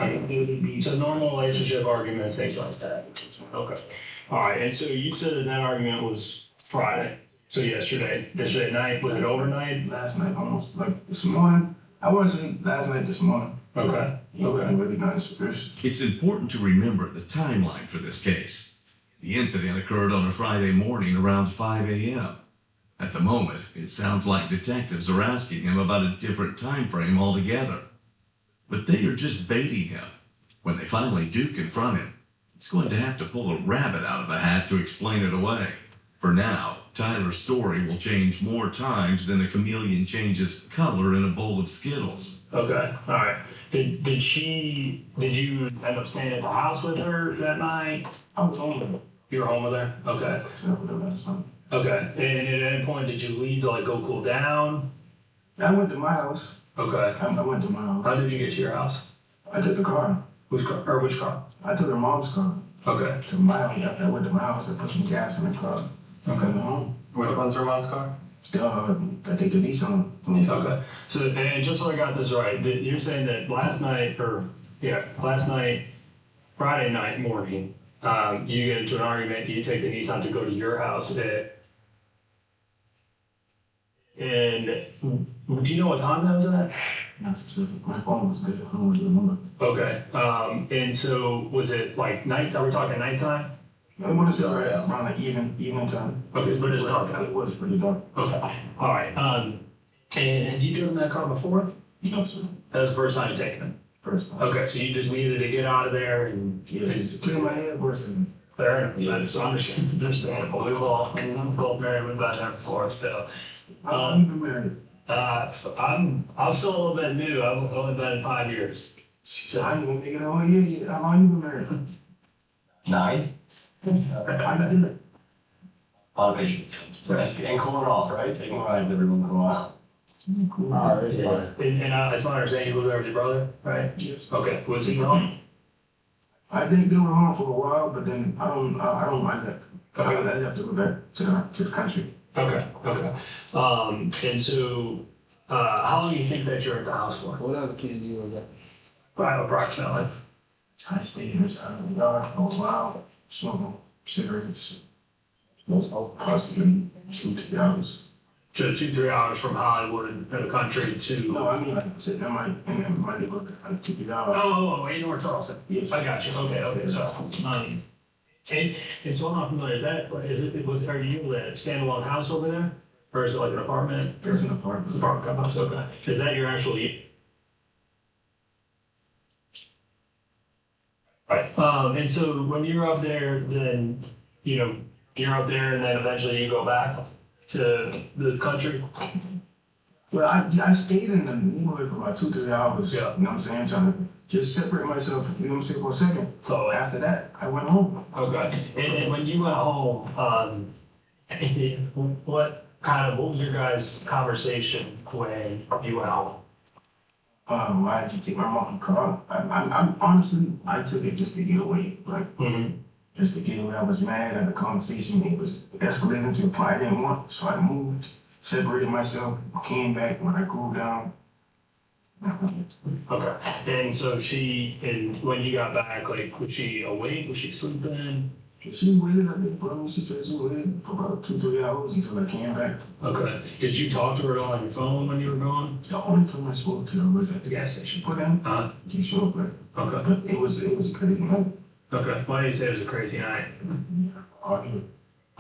So normal relationship arguments, things like that. Okay. All right. And so you said that argument was Friday. So yesterday night, was it overnight? Last night, almost like this morning. I want to say last night, this morning. Okay. Really nice. It's important to remember the timeline for this case. The incident occurred on a Friday morning around 5 a.m. At the moment, it sounds like detectives are asking him about a different time frame altogether. But they are just baiting him. When they finally do confront him, he's going to have to pull a rabbit out of a hat to explain it away. For now, Tyler's story will change more times than a chameleon changes color in a bowl of Skittles. Okay, all right. Did you end up staying at the house with her that night? I was home with her. You were home with her? Okay. Okay. And at any point, did you leave to go cool down? I went to my house. Okay. I went to my house. How did you get to your house? I took the car. Whose car? Or which car? I took her mom's car. Okay. To my house. I went to my house and put some gas in the car. Okay. Went home. Which one's her mom's car? I think the Nissan. Okay. So, and just so I got this right, you're saying that last night, Friday night morning, you get into an argument, you take the Nissan to go to your house, and do you know what time that was at? Not specific. My phone was good. I don't really remember. Okay. And so was it night? Are we talking nighttime? I want to say around evening time. Okay, but it's dark out. It was pretty dark. Okay. All right. And have you driven that car before? No, sir. That was the first time you taken it? First time. Okay, so you just needed to get out of there and... Yeah, just clear my head first. Fair enough. That's understandable. We've all married, we've been there before, so... How long you been married? I'm still a little bit new. I've only been in 5 years. So I ain't gonna make it a whole year yet. How long you been married? 9. How you do it? A lot of patience. And cooling off, right? Taking a ride every once in a while. That's fine. And it's my understanding you live there with your brother, right? Yes. Okay. Was he home? I think they were home for a while, but then I left. I left to go back to the country. Okay. And so, how long do you think that you're at the house for? What other kid do you Right, approximately. I stayed inside of the yard for a while, smoking cigarettes. Possibly 2-3 hours. So 2-3 hours from Hollywood in the country to... No, I mean sitting in my neighborhood, 2-3 hours. Oh, in North Charleston. Yes. I got you. Okay. So, and so I'm not familiar. Are you in a standalone house over there? Or is it like an apartment? It's an apartment. Apartment complex, okay. Is that your actual... Right. And so when you're up there, then, you're up there and then eventually you go back to the country? Well, I stayed in the neighborhood for about 2-3 hours. Yeah. You know what I'm saying? Trying to just separate myself, you know what I'm saying, for a second. Totally. After that, I went home. Okay. And when you went home, What was your guys' conversation when you went home? Why did you take my mom's car? I'm honestly, I took it just to get away, like, just to get away. I was mad at the conversation. It was escalating to a point I didn't want, so I moved, separated myself, came back when I cooled down. Okay. And so when you got back, like, was she awake? Was she sleeping? She waited, I think, bro. She said she waited for about 2-3 hours until I came back. Okay. Did you talk to her on your phone when you were gone? The only time I spoke to her was at the gas station. Put in. She showed up. Okay. But it was a crazy night. Okay. Why do you say it was a crazy night? Arguing.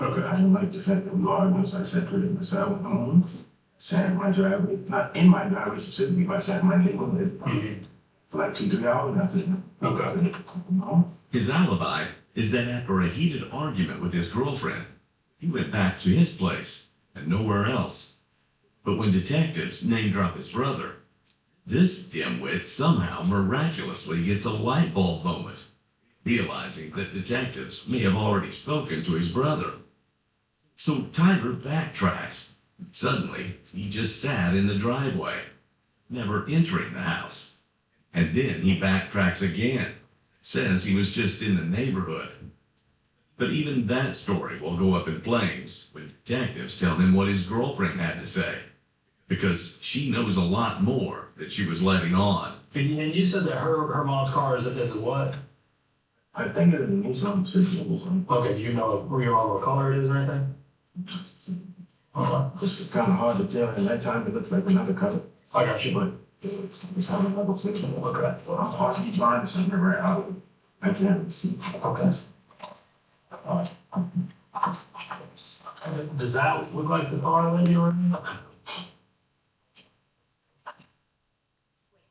Okay. I didn't like the fact that we were arguing, so I separated myself. I went home, sat in my driveway, not in my driveway specifically, but I sat in my neighborhood for like 2-3 hours. That's it. Okay. His alibi is that after a heated argument with his girlfriend, he went back to his place and nowhere else. But when detectives name drop his brother, this dimwit somehow miraculously gets a light bulb moment, realizing that detectives may have already spoken to his brother. So Tiger backtracks. Suddenly, he just sat in the driveway, never entering the house. And then he backtracks again, says he was just in the neighborhood. But even that story will go up in flames when detectives tell him what his girlfriend had to say, because she knows a lot more than she was letting on. And you said that her mom's car is a what? I think it is a Nissan. Okay, do you know what color it is or anything? It's kind of hard to tell. At that time, it looked like another color. I got you. But it's kind of another picture. Okay. I'm partially blind to something right out. I can't really see. Okay. Does that look like the car that you were in?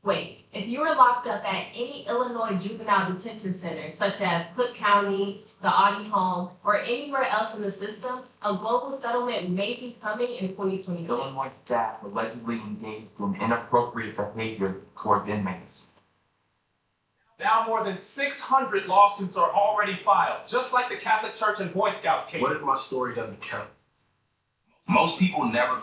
Wait, if you were locked up at any Illinois juvenile detention center, such as Cook County, the Audi home, or anywhere else in the system, a global settlement may be coming in 2023. Illinois staff allegedly engaged in inappropriate behavior toward inmates. Now more than 600 lawsuits are already filed, just like the Catholic Church and Boy Scouts case. What if my story doesn't count? Most people never.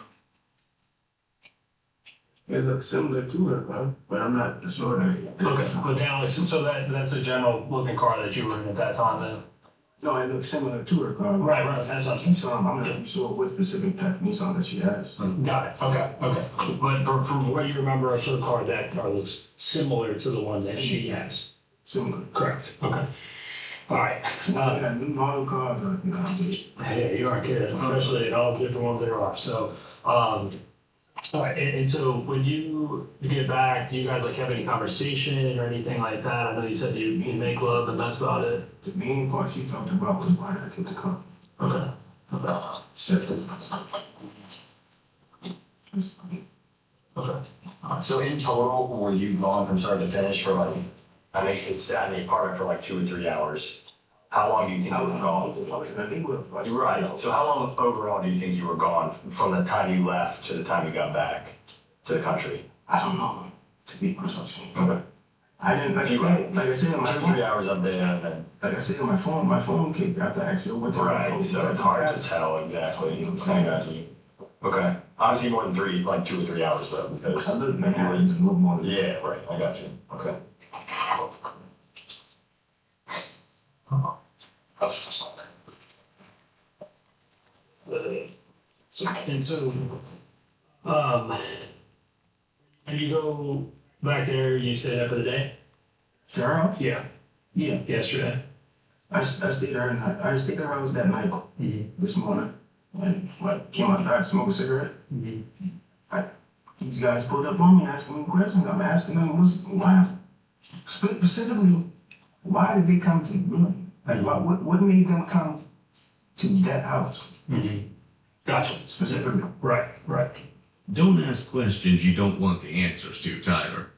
It looks similar to her, bro, but I'm not sure. Okay, but now, so that's a general looking car that you were in at that time then? No, it looks similar to her car. Right, that's what I'm saying. Nissan, I'm not sure what specific type of Nissan that she has. Got it, okay. But from what you remember of her car, that car looks similar to the one that she has? Similar. Correct, okay. All right. New model cars, Hey, you aren't kidding, especially all the different ones there are. So, all right, and so when you get back, do you guys have any conversation or anything like that? I know you said you make love and that's about it. The main part she talked about was why I took the car. Okay. Okay. So in total, were you gone from start to finish for I know you sat in the apartment for 2 or 3 hours. How long do you think you were gone? You're right. So how long overall do you think you were gone from the time you left to the time you got back to the country? I don't know, to be honest with you. Okay. I didn't, like I said, on my 2 or 3 hours up there and then. Like I said, my phone kicked after I accident. What time? Right, so it's hard to tell exactly. I got you. Okay. Obviously more than 2 or 3 hours though, because. I looked at a little more. Yeah, right, I got you. Okay. And so, when you go back there, you stay there for the day? To her house? Yeah. Yeah. Yesterday? I stayed there at her house that night, this morning. And came outside to smoke a cigarette. These guys pulled up on me asking me questions. I'm asking them, why, specifically, why did they come to me? What made them come to that house? Gotcha. Specifically. Right. Don't ask questions you don't want the answers to, Tyler.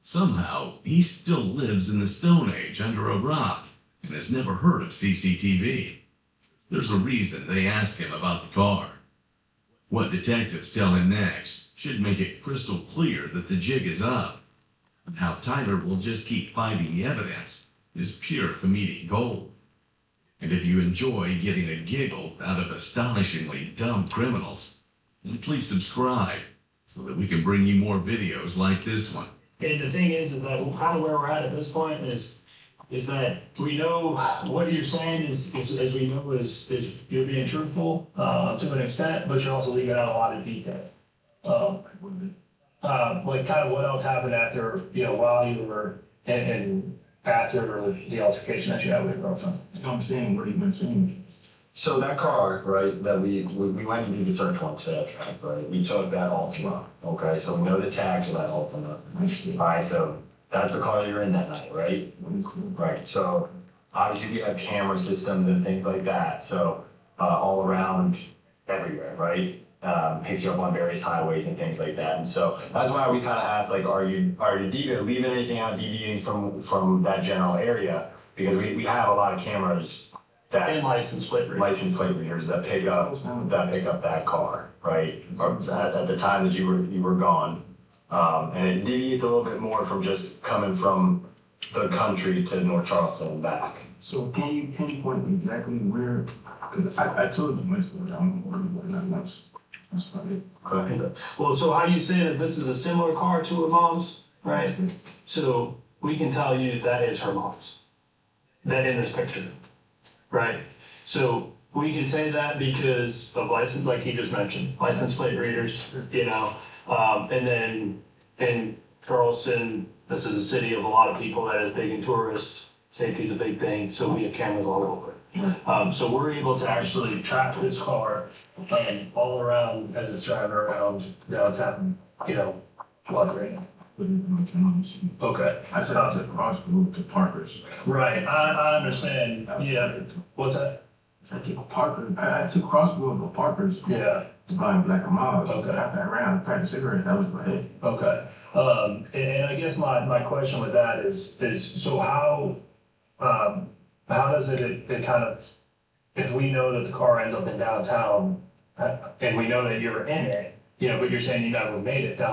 Somehow, he still lives in the Stone Age under a rock and has never heard of CCTV. There's a reason they asked him about the car. What detectives tell him next should make it crystal clear that the jig is up. And how Tyler will just keep finding the evidence is pure comedic gold. And if you enjoy getting a giggle out of astonishingly dumb criminals, then please subscribe so that we can bring you more videos like this one. And the thing is that kind of where we're at this point is that we know what you're saying is as we know is you're being truthful to an extent, but you're also leaving out a lot of detail. Like kind of what else happened after, while you were and after the altercation that you had with your girlfriend. I'm saying what you've been saying. So that car, right, that we went to do the search warrant to that truck, right? We took that Altima, okay? So we know the tag to that Altima. All right, so that's the car that you're in that night, right? Right, so obviously we have camera systems and things like that, so all around everywhere, right? Picks you up on various highways and things like that. And so that's why we kind of asked, like, are you leaving anything out, deviating from that general area? Because we have a lot of cameras and license plate readers that pick up that car, right? Or at the time that you were gone. And it deviates a little bit more from just coming from the country to North Charleston and back. So can you pinpoint exactly where? Because I told you my story. I don't know nothing else. That's probably it. Go ahead. Well, so how you say that this is a similar car to her mom's, right? So we can tell you that is her mom's. That in this picture, right? So we can say that because of license, like he just mentioned, license plate readers, and then in Charleston, this is a city of a lot of people that is big in tourists. Safety is a big thing, so we have cameras all over. So we're able to actually track this car all around as it's driving around downtown, Blood. Okay. I said I took cross group to Parker's. Right, I understand. Yeah. What's that? I took Parker. I took cross group to Parker's. Yeah. To buy a black and mild. Okay. After I ran, I packed a cigarette. That was my head. Okay. And I guess my question with that is so how does it kind of, if we know that the car ends up in downtown and we know that you're in it, but you're saying you never made it down